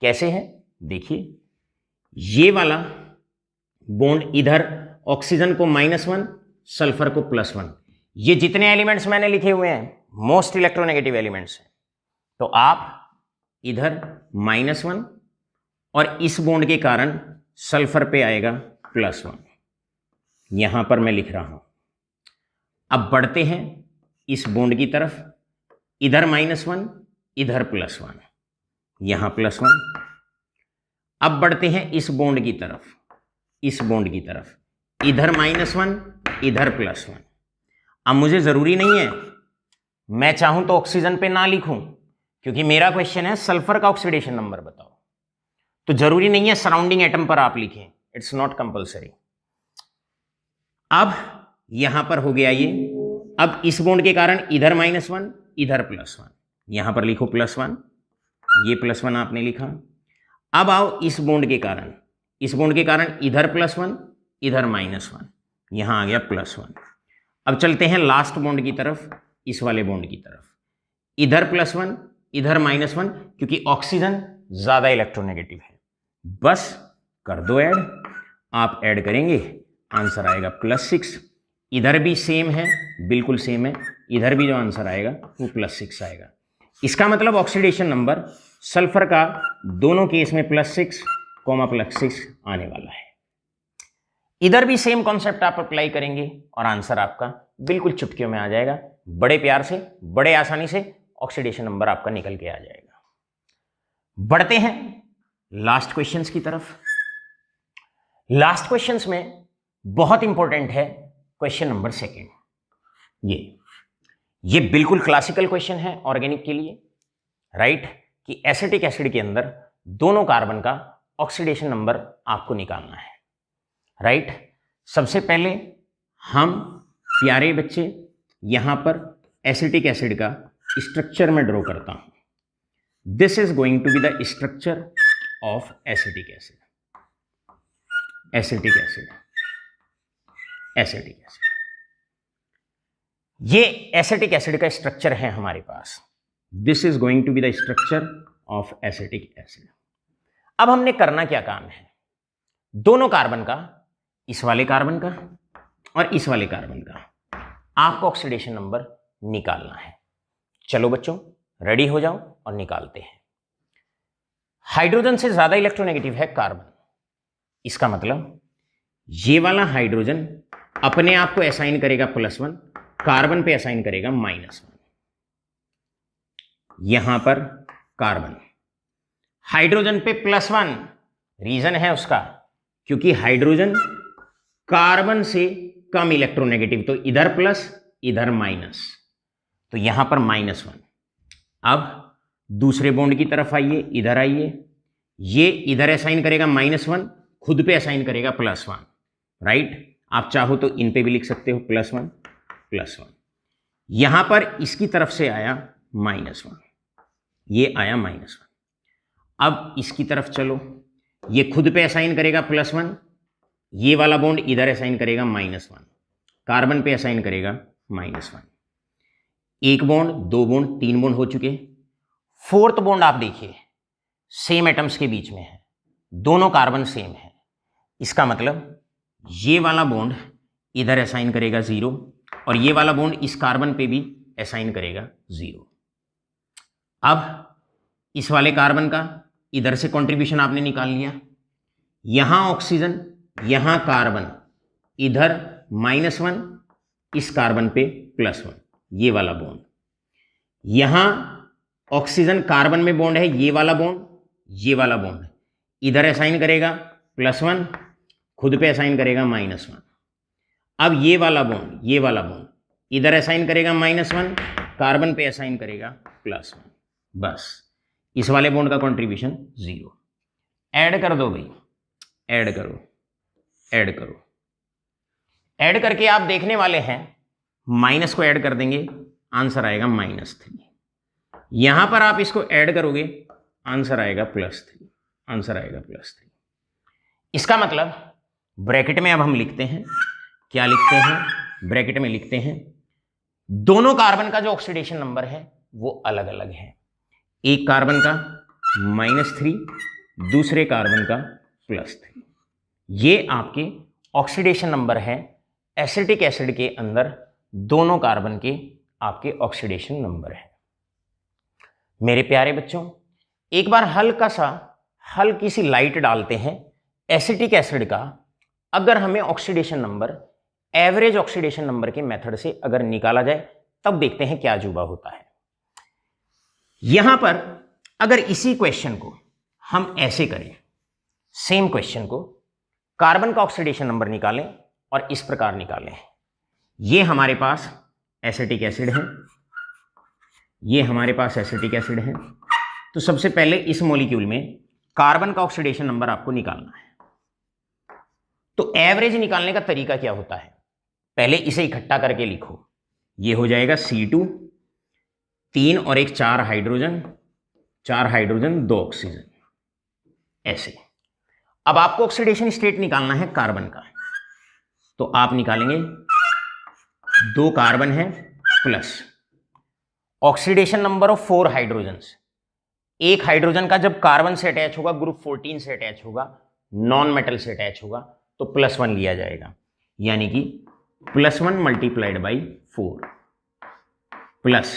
कैसे है देखिए, ये वाला बॉन्ड इधर ऑक्सीजन को -1, सल्फर को +1। ये जितने एलिमेंट्स मैंने लिखे हुए हैं मोस्ट इलेक्ट्रोनेगेटिव एलिमेंट्स हैं, तो आप इधर -1 और इस बॉन्ड के कारण सल्फर पे आएगा +1, यहां पर मैं लिख रहा हूं। अब बढ़ते हैं इस बॉन्ड की तरफ, इधर -1, इधर +1, यहां +1। अब बढ़ते हैं इस बॉन्ड की तरफ, इस बॉन्ड की तरफ, इधर -1, इधर +1। अब मुझे जरूरी नहीं है, मैं चाहूं तो ऑक्सीजन पे ना लिखूं, क्योंकि मेरा क्वेश्चन है सल्फर का ऑक्सीडेशन नंबर बताओ, तो जरूरी नहीं है सराउंडिंग एटम पर आप लिखें, इट्स नॉट कंपल्सरी। अब यहां पर हो गया ये, अब इस बॉन्ड के कारण इधर -1, इधर +1, यहां पर लिखो +1, ये +1 आपने लिखा। अब आओ इस बॉन्ड के कारण, इस बॉन्ड के कारण इधर +1, इधर -1, यहां आ गया +1। अब चलते हैं लास्ट बॉन्ड की तरफ, इस वाले बॉन्ड की तरफ, इधर +1, इधर -1, क्योंकि ऑक्सीजन ज्यादा इलेक्ट्रोनेगेटिव है। बस कर दो ऐड, आप ऐड करेंगे आंसर आएगा +6। इधर भी सेम है, बिल्कुल सेम है, इधर भी जो आंसर आएगा वो +6 आएगा। इसका मतलब ऑक्सीडेशन नंबर सल्फर का दोनों केस में +6, +6 आने वाला है। इधर भी सेम कॉन्सेप्ट आप अप्लाई करेंगे और आंसर आपका बिल्कुल चुटकियों में आ जाएगा। बड़े प्यार से, बड़े आसानी से ऑक्सीडेशन नंबर आपका निकल के आ जाएगा। बढ़ते हैं लास्ट क्वेश्चंस की तरफ। लास्ट क्वेश्चंस में बहुत इंपॉर्टेंट है क्वेश्चन नंबर 2। ये बिल्कुल क्लासिकल क्वेश्चन है ऑर्गेनिक के लिए, राइट, कि एसिटिक एसिड के अंदर दोनों कार्बन का ऑक्सीडेशन नंबर आपको निकालना है, राइट। सबसे पहले हम प्यारे बच्चे यहां पर एसिटिक एसिड का स्ट्रक्चर में ड्रॉ करता हूं। This is going to be the structure of acetic acid, acetic acid, acetic acid. ये एसिटिक एसिड का स्ट्रक्चर है हमारे पास। This is going to be the structure of acetic acid. अब हमने करना क्या काम है, दोनों कार्बन का, इस वाले कार्बन का और इस वाले कार्बन का, आपको ऑक्सीडेशन नंबर निकालना है। चलो बच्चों रेडी हो जाओ और निकालते हैं। हाइड्रोजन से ज्यादा इलेक्ट्रोनेगेटिव है कार्बन, इसका मतलब ये वाला हाइड्रोजन अपने आप को असाइन करेगा +1, कार्बन पे असाइन करेगा -1। यहां पर कार्बन हाइड्रोजन पे +1, रीजन है उसका क्योंकि हाइड्रोजन कार्बन से कम इलेक्ट्रोनेगेटिव, तो इधर प्लस इधर माइनस, तो यहां पर -1। अब दूसरे बॉन्ड की तरफ आइए, इधर आइए, ये इधर असाइन करेगा -1, खुद पे असाइन करेगा +1, राइट। आप चाहो तो इन पे भी लिख सकते हो +1 +1। यहां पर इसकी तरफ से आया -1, ये आया -1। अब इसकी तरफ चलो, ये खुद पे असाइन करेगा +1, ये वाला बॉन्ड इधर असाइन करेगा -1, कार्बन पे असाइन करेगा -1। एक बॉन्ड, दो बॉन्ड, 3 बॉन्ड हो चुके। फोर्थ बॉन्ड आप देखिए सेम एटम्स के बीच में है, दोनों कार्बन सेम है, इसका मतलब ये वाला बॉन्ड इधर असाइन करेगा 0 और ये वाला बॉन्ड इस कार्बन पे भी असाइन करेगा 0। अब इस वाले कार्बन का इधर से कंट्रीब्यूशन आपने निकाल लिया, यहां ऑक्सीजन, यहां कार्बन, इधर -1, इस कार्बन पे +1, ये वाला बॉन्ड, यहां ऑक्सीजन कार्बन में बॉन्ड है, ये वाला बॉन्ड, ये वाला बॉन्ड, इधर असाइन करेगा +1, खुद पे असाइन करेगा -1। अब ये वाला बॉन्ड, ये वाला बॉन्ड इधर असाइन करेगा -1, कार्बन पे असाइन करेगा +1। बस इस वाले बॉन्ड का कंट्रीब्यूशन 0। ऐड कर दो भाई, ऐड करो, ऐड करो। ऐड करके आप देखने वाले हैं, माइनस को ऐड कर देंगे, आंसर आएगा -3। यहां पर आप इसको ऐड करोगे, आंसर आएगा +3, आंसर आएगा +3। इसका मतलब ब्रैकेट में अब हम लिखते हैं, क्या लिखते हैं, ब्रैकेट में लिखते हैं दोनों कार्बन का जो ऑक्सीडेशन नंबर है वो अलग अलग है। एक कार्बन का -3, दूसरे कार्बन का +3। ये आपके ऑक्सीडेशन नंबर है एसिटिक एसिड के अंदर, दोनों कार्बन के आपके ऑक्सीडेशन नंबर है। मेरे प्यारे बच्चों, एक बार हल्की सी लाइट डालते हैं एसिटिक एसिड का। अगर हमें oxidation number, average oxidation number के मेथड से अगर निकाला जाए, तब देखते हैं क्या अजूबा होता है। यहां पर अगर इसी क्वेश्चन को हम ऐसे करें, सेम क्वेश्चन को, कार्बन का ऑक्सीडेशन नंबर निकालें और इस प्रकार निकालें। ये हमारे पास एसिटिक एसिड है, ये हमारे पास एसिटिक एसिड है। तो सबसे पहले इस मॉलिक्यूल में कार्बन का ऑक्सीडेशन नंबर आपको निकालना है। तो एवरेज निकालने का तरीका क्या होता है, पहले इसे इकट्ठा करके लिखो। ये हो जाएगा C2, 3 और 1 4 हाइड्रोजन, 4 हाइड्रोजन 2 ऑक्सीजन, ऐसे। अब आपको ऑक्सीडेशन स्टेट निकालना है कार्बन का, तो आप निकालेंगे 2 कार्बन है plus oxidation number of 4 hydrogens. एक हाइड्रोजन का जब कार्बन से अटैच होगा, ग्रुप 14 से अटैच होगा, नॉन मेटल से अटैच होगा, तो +1 लिया जाएगा, यानी कि +1 मल्टीप्लाइड बाई 4 प्लस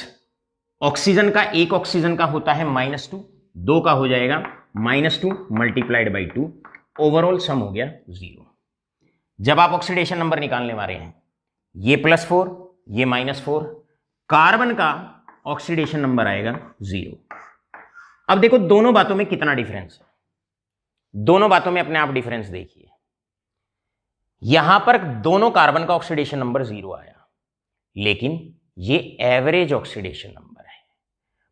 ऑक्सीजन का, एक ऑक्सीजन का होता है -2, 2 का हो जाएगा -2 मल्टीप्लाइड बाई 2, ओवरऑल सम हो गया 0। जब आप ऑक्सीडेशन नंबर निकालने वाले हैं, ये +4, ये -4, कार्बन का ऑक्सीडेशन नंबर आएगा 0। अब देखो दोनों बातों में कितना डिफरेंस है, दोनों बातों में अपने आप डिफरेंस देखिए। यहां पर दोनों कार्बन का ऑक्सीडेशन नंबर 0 आया, लेकिन ये एवरेज ऑक्सीडेशन नंबर है,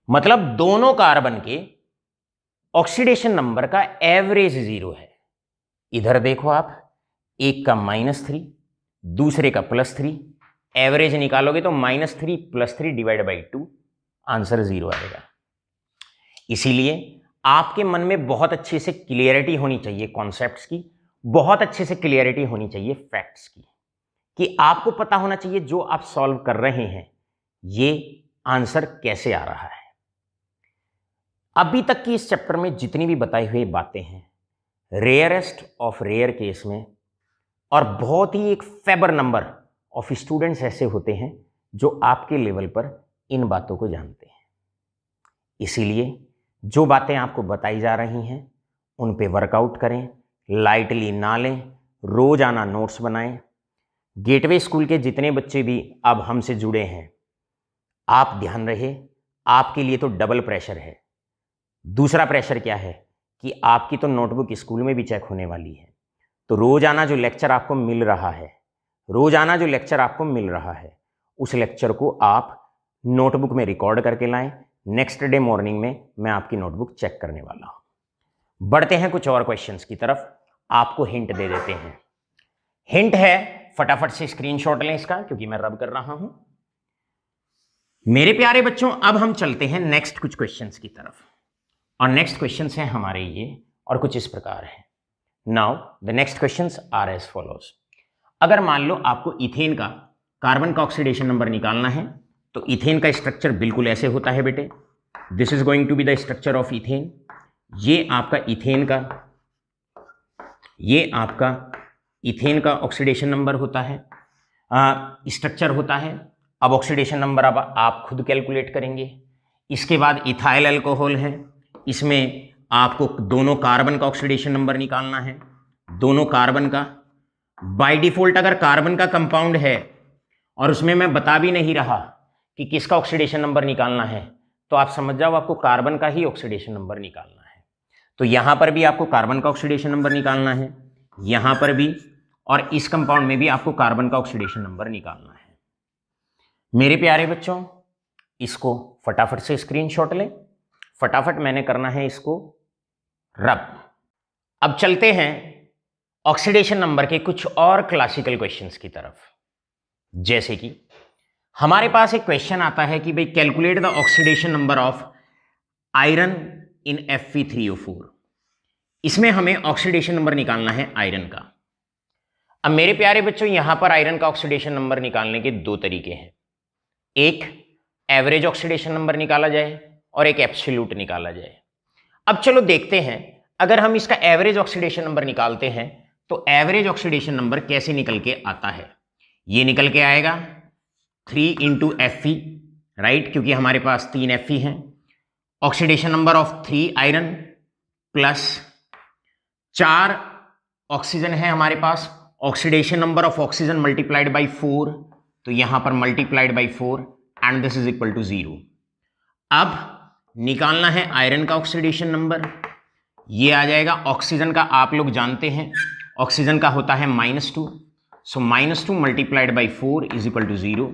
मतलब दोनों कार्बन के ऑक्सीडेशन नंबर का एवरेज 0 है। इधर देखो आप, एक का -3, दूसरे का +3, एवरेज निकालोगे तो -3 + 3 डिवाइड बाई 2, आंसर 0 आएगा। इसीलिए आपके मन में बहुत अच्छे से क्लियरिटी होनी चाहिए कॉन्सेप्ट्स की, बहुत अच्छे से क्लियरिटी होनी चाहिए फैक्ट्स की, कि आपको पता होना चाहिए जो आप सॉल्व कर रहे हैं ये आंसर कैसे आ रहा है। अभी तक की इस चैप्टर में जितनी भी बताई हुई बातें हैं, रेयरेस्ट ऑफ रेयर केस में, और बहुत ही एक फेबर नंबर ऑफ स्टूडेंट्स ऐसे होते हैं जो आपके लेवल पर इन बातों को जानते हैं। इसीलिए जो बातें आपको बताई जा रही हैं उन पे वर्कआउट करें, लाइटली ना लें, रोजाना नोट्स बनाएं। गेटवे स्कूल के जितने बच्चे भी अब हमसे जुड़े हैं, आप ध्यान रहे, आपके लिए तो डबल प्रेशर है। दूसरा प्रेशर क्या है कि आपकी तो नोटबुक स्कूल में भी चेक होने वाली है, तो रोजाना जो लेक्चर आपको मिल रहा है, रोजाना जो लेक्चर आपको मिल रहा है, उस लेक्चर को आप नोटबुक में रिकॉर्ड करके लाएं। नेक्स्ट डे मॉर्निंग में मैं आपकी नोटबुक चेक करने वाला हूं। बढ़ते हैं कुछ और क्वेश्चंस की तरफ, आपको हिंट दे देते हैं। हिंट है, फटाफट से स्क्रीनशॉट लें इसका, क्योंकि मैं रब कर रहा हूं। मेरे प्यारे बच्चों, अब हम चलते हैं नेक्स्ट कुछ क्वेश्चंस की तरफ, और नेक्स्ट क्वेश्चंस हैं हमारे ये, और कुछ इस प्रकार है। Now the next questions are as follows. अगर मान लो आपको इथेन का कार्बन का ऑक्सीडेशन नंबर निकालना है, तो इथेन का स्ट्रक्चर बिल्कुल ऐसे होता है बेटे। This is going to be the structure of ethane. ये आपका इथेन का, ये आपका इथेन का ऑक्सीडेशन नंबर होता है, स्ट्रक्चर होता है। अब ऑक्सीडेशन नंबर अब आप खुद कैलकुलेट करेंगे। इसके बाद इथाइल अल्कोहल है, इसमें आपको दोनों कार्बन का ऑक्सीडेशन नंबर निकालना है, दोनों कार्बन का। बाय डिफॉल्ट अगर कार्बन का कंपाउंड है और उसमें मैं बता भी नहीं रहा कि किसका ऑक्सीडेशन नंबर निकालना है, तो आप समझ जाओ आपको कार्बन का ही ऑक्सीडेशन नंबर निकालना है। तो यहां पर भी आपको कार्बन का ऑक्सीडेशन नंबर निकालना है, यहां पर भी, और इस कंपाउंड में भी आपको कार्बन का ऑक्सीडेशन नंबर निकालना है। मेरे प्यारे बच्चों, इसको फटाफट से स्क्रीनशॉट लें, फटाफट मैंने करना है इसको रब। अब चलते हैं ऑक्सीडेशन नंबर के कुछ और क्लासिकल क्वेश्चंस की तरफ। जैसे कि हमारे पास एक क्वेश्चन आता है कि भाई calculate the oxidation number of iron in Fe3O4। इसमें हमें ऑक्सीडेशन नंबर निकालना है आयरन का। अब मेरे प्यारे बच्चों, यहां पर आयरन का ऑक्सीडेशन नंबर निकालने के दो तरीके हैं, एक एवरेज ऑक्सीडेशन नंबर निकाला जाए और एक एब्सोल्यूट निकाला जाए। अब चलो देखते हैं, अगर हम इसका एवरेज ऑक्सीडेशन नंबर निकालते हैं तो एवरेज ऑक्सीडेशन नंबर कैसे निकल के आता है। ये निकल के आएगा 3 × Fe, राइट, क्योंकि हमारे पास 3 Fe हैं। Oxidation number of 3 iron plus 4 oxygen है हमारे पास, oxidation number of oxygen multiplied by 4, तो यहां पर multiplied by 4 and this is equal to 0। अब निकालना है आयरन का ऑक्सीडेशन नंबर। ये आ जाएगा, ऑक्सीजन का आप लोग जानते हैं, ऑक्सीजन का होता है -2, so -2 multiplied by 4 is equal to 0।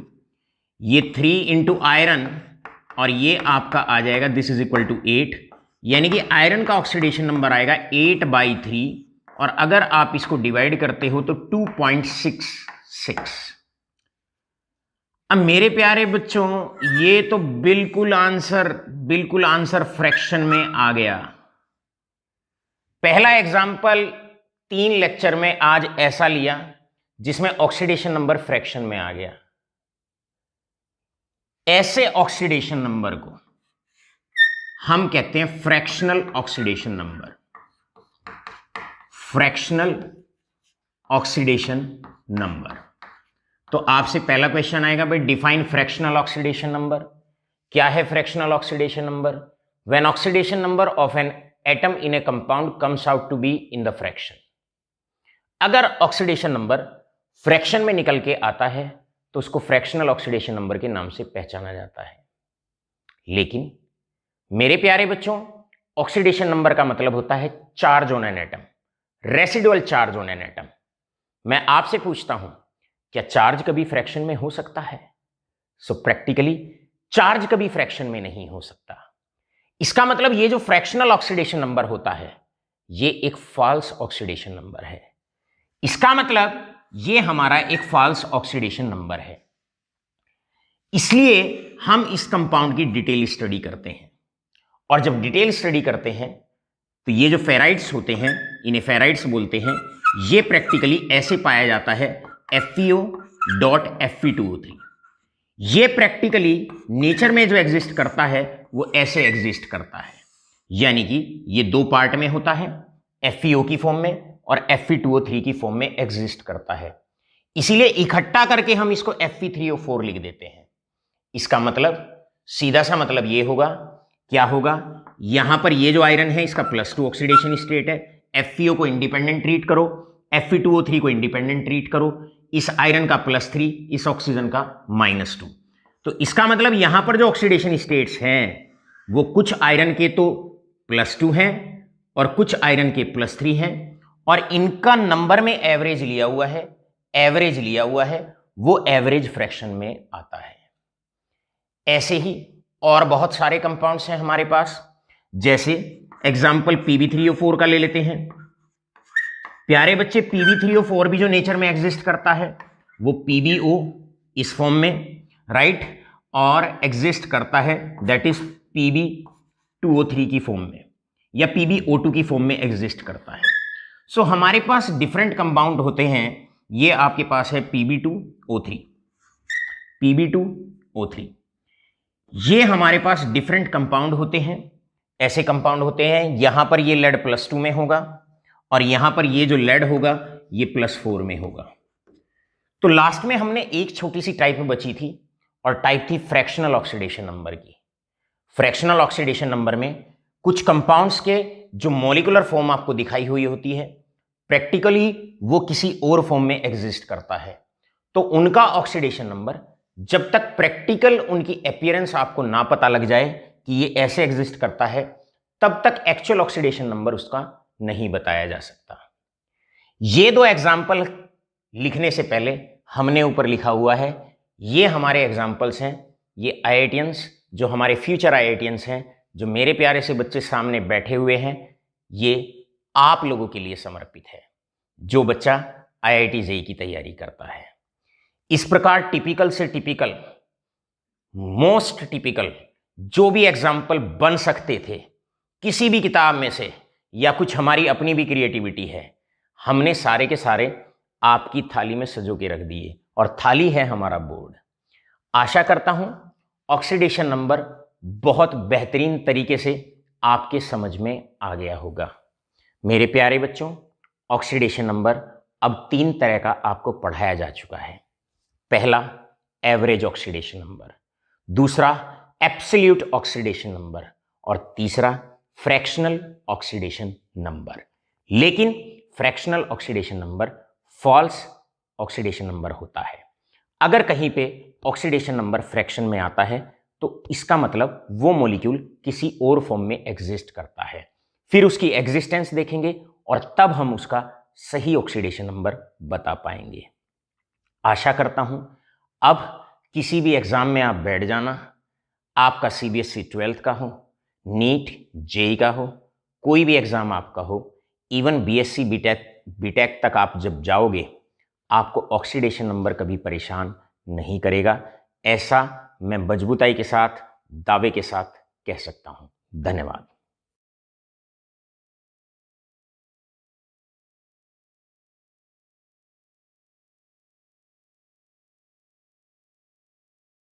ये 3 × आयरन और ये आपका आ जाएगा, दिस इज इक्वल टू 8, यानी कि आयरन का ऑक्सीडेशन नंबर आएगा 8/3, और अगर आप इसको डिवाइड करते हो तो 2.66। अब मेरे प्यारे बच्चों, ये तो बिल्कुल आंसर फ्रैक्शन में आ गया। पहला एग्जाम्पल 3 लेक्चर में आज ऐसा लिया जिसमें ऑक्सीडेशन नंबर फ्रैक्शन में आ गया। ऐसे ऑक्सीडेशन नंबर को हम कहते हैं fractional oxidation number. Fractional oxidation number. तो आपसे पहला क्वेश्चन आएगा, भाई डिफाइन फ्रैक्शनल ऑक्सीडेशन नंबर। क्या है fractional oxidation number? When oxidation number of an atom in a compound comes out to be in the fraction. अगर ऑक्सीडेशन नंबर फ्रैक्शन में निकल के आता है तो उसको फ्रैक्शनल ऑक्सीडेशन नंबर के नाम से पहचाना जाता है। लेकिन मेरे प्यारे बच्चों, ऑक्सीडेशन नंबर का मतलब होता है charge on an atom, residual charge on an atom. मैं आपसे पूछता हूं, क्या चार्ज कभी फ्रैक्शन में हो सकता है? सो प्रैक्टिकली चार्ज कभी फ्रैक्शन में नहीं हो सकता। इसका मतलब ये जो फ्रैक्शनल ऑक्सीडेशन नंबर होता है ये एक फॉल्स ऑक्सीडेशन नंबर है। इसका मतलब ये हमारा एक फॉल्स ऑक्सीडेशन नंबर है। इसलिए हम इस कंपाउंड की डिटेल स्टडी करते हैं, और जब डिटेल स्टडी करते हैं तो ये जो फेराइड्स होते हैं, इन्हें फेराइड्स बोलते हैं। ये प्रैक्टिकली ऐसे पाया जाता है FeO.Fe2O3। ये प्रैक्टिकली नेचर में जो एग्जिस्ट करता है वो ऐसे एग्जिस्ट करता है, यानी कि ये 2 पार्ट में होता है, FeO की फॉर्म में और Fe2O3 की फॉर्म में एग्जिस्ट करता है। इसीलिए इकट्ठा करके हम इसको Fe3O4 लिख देते हैं। इसका मतलब सीधा सा मतलब ये होगा, क्या होगा, यहां पर ये जो आयरन है इसका +2 ऑक्सीडेशन स्टेट है, FeO को इंडिपेंडेंट ट्रीट करो, Fe2O3 को इंडिपेंडेंट ट्रीट करो, इस आयरन का +3, इस ऑक्सीजन का -2। तो इसका मतलब यहां पर जो ऑक्सीडेशन स्टेट्स हैं वो कुछ आयरन के तो +2 हैं और कुछ आयरन के +3 हैं, और इनका नंबर में एवरेज लिया हुआ है, वो एवरेज फ्रैक्शन में आता है। ऐसे ही और बहुत सारे कंपाउंड्स हैं हमारे पास, जैसे एग्जाम्पल Pb3O4 का ले लेते हैं। प्यारे बच्चे, Pb3O4 भी जो नेचर में एग्जिस्ट करता है वो PbO इस फॉर्म में, राइट, और एग्जिस्ट करता है दैट इज Pb2O3 की फॉर्म में, या PbO2 की फॉर्म में एग्जिस्ट करता है। सो हमारे पास डिफरेंट कंपाउंड होते हैं। ये आपके पास है Pb2O3, ये हमारे पास डिफरेंट कंपाउंड होते हैं। ऐसे कंपाउंड होते हैं, यहां पर ये लेड +2 में होगा और यहां पर ये जो लेड होगा ये +4 में होगा। तो लास्ट में हमने एक छोटी सी टाइप में बची थी, और टाइप थी फ्रैक्शनल ऑक्सीडेशन नंबर की। फ्रैक्शनल ऑक्सीडेशन नंबर में कुछ कंपाउंड्स के जो मॉलिक्यूलर फॉर्म आपको दिखाई हुई होती है, प्रैक्टिकली वो किसी और फॉर्म में एग्जिस्ट करता है, तो उनका ऑक्सीडेशन नंबर जब तक प्रैक्टिकल उनकी अपीयरेंस आपको ना पता लग जाए कि ये ऐसे एग्जिस्ट करता है, तब तक एक्चुअल ऑक्सीडेशन नंबर उसका नहीं बताया जा सकता। ये दो एग्जाम्पल लिखने से पहले हमने ऊपर लिखा हुआ है, ये हमारे एग्जाम्पल्स हैं, ये आईआईटियंस जो हमारे फ्यूचर आईआईटियंस हैं, जो मेरे प्यारे से बच्चे सामने बैठे हुए हैं, ये आप लोगों के लिए समर्पित है, जो बच्चा आईआईटी जेईई की तैयारी करता है। इस प्रकार टिपिकल से टिपिकल, मोस्ट टिपिकल जो भी एग्जाम्पल बन सकते थे किसी भी किताब में से, या कुछ हमारी अपनी भी क्रिएटिविटी है, हमने सारे के सारे आपकी थाली में सजो के रख दिए, और थाली है हमारा बोर्ड। आशा करता हूं ऑक्सीडेशन नंबर बहुत बेहतरीन तरीके से आपके समझ में आ गया होगा। मेरे प्यारे बच्चों, ऑक्सीडेशन नंबर अब 3 तरह का आपको पढ़ाया जा चुका है। पहला एवरेज ऑक्सीडेशन नंबर, दूसरा एब्सोल्यूट ऑक्सीडेशन नंबर, और तीसरा फ्रैक्शनल ऑक्सीडेशन नंबर। लेकिन fractional oxidation number false oxidation number होता है। अगर कहीं पे ऑक्सीडेशन नंबर फ्रैक्शन में आता है तो इसका मतलब वो मॉलिक्यूल किसी और फॉर्म में एग्जिस्ट करता है। फिर उसकी एग्जिस्टेंस देखेंगे और तब हम उसका सही ऑक्सीडेशन नंबर बता पाएंगे। आशा करता हूं अब किसी भी एग्जाम में आप बैठ जाना, आपका सीबीएसई 12th का हो, नीट जेईई का हो, कोई भी एग्जाम आपका हो, इवन बीएससी बीटेक तक आप जब जाओगे, आपको ऑक्सीडेशन नंबर कभी परेशान नहीं करेगा। ऐसा मैं मजबूताई के साथ, दावे के साथ कह सकता हूं। धन्यवाद।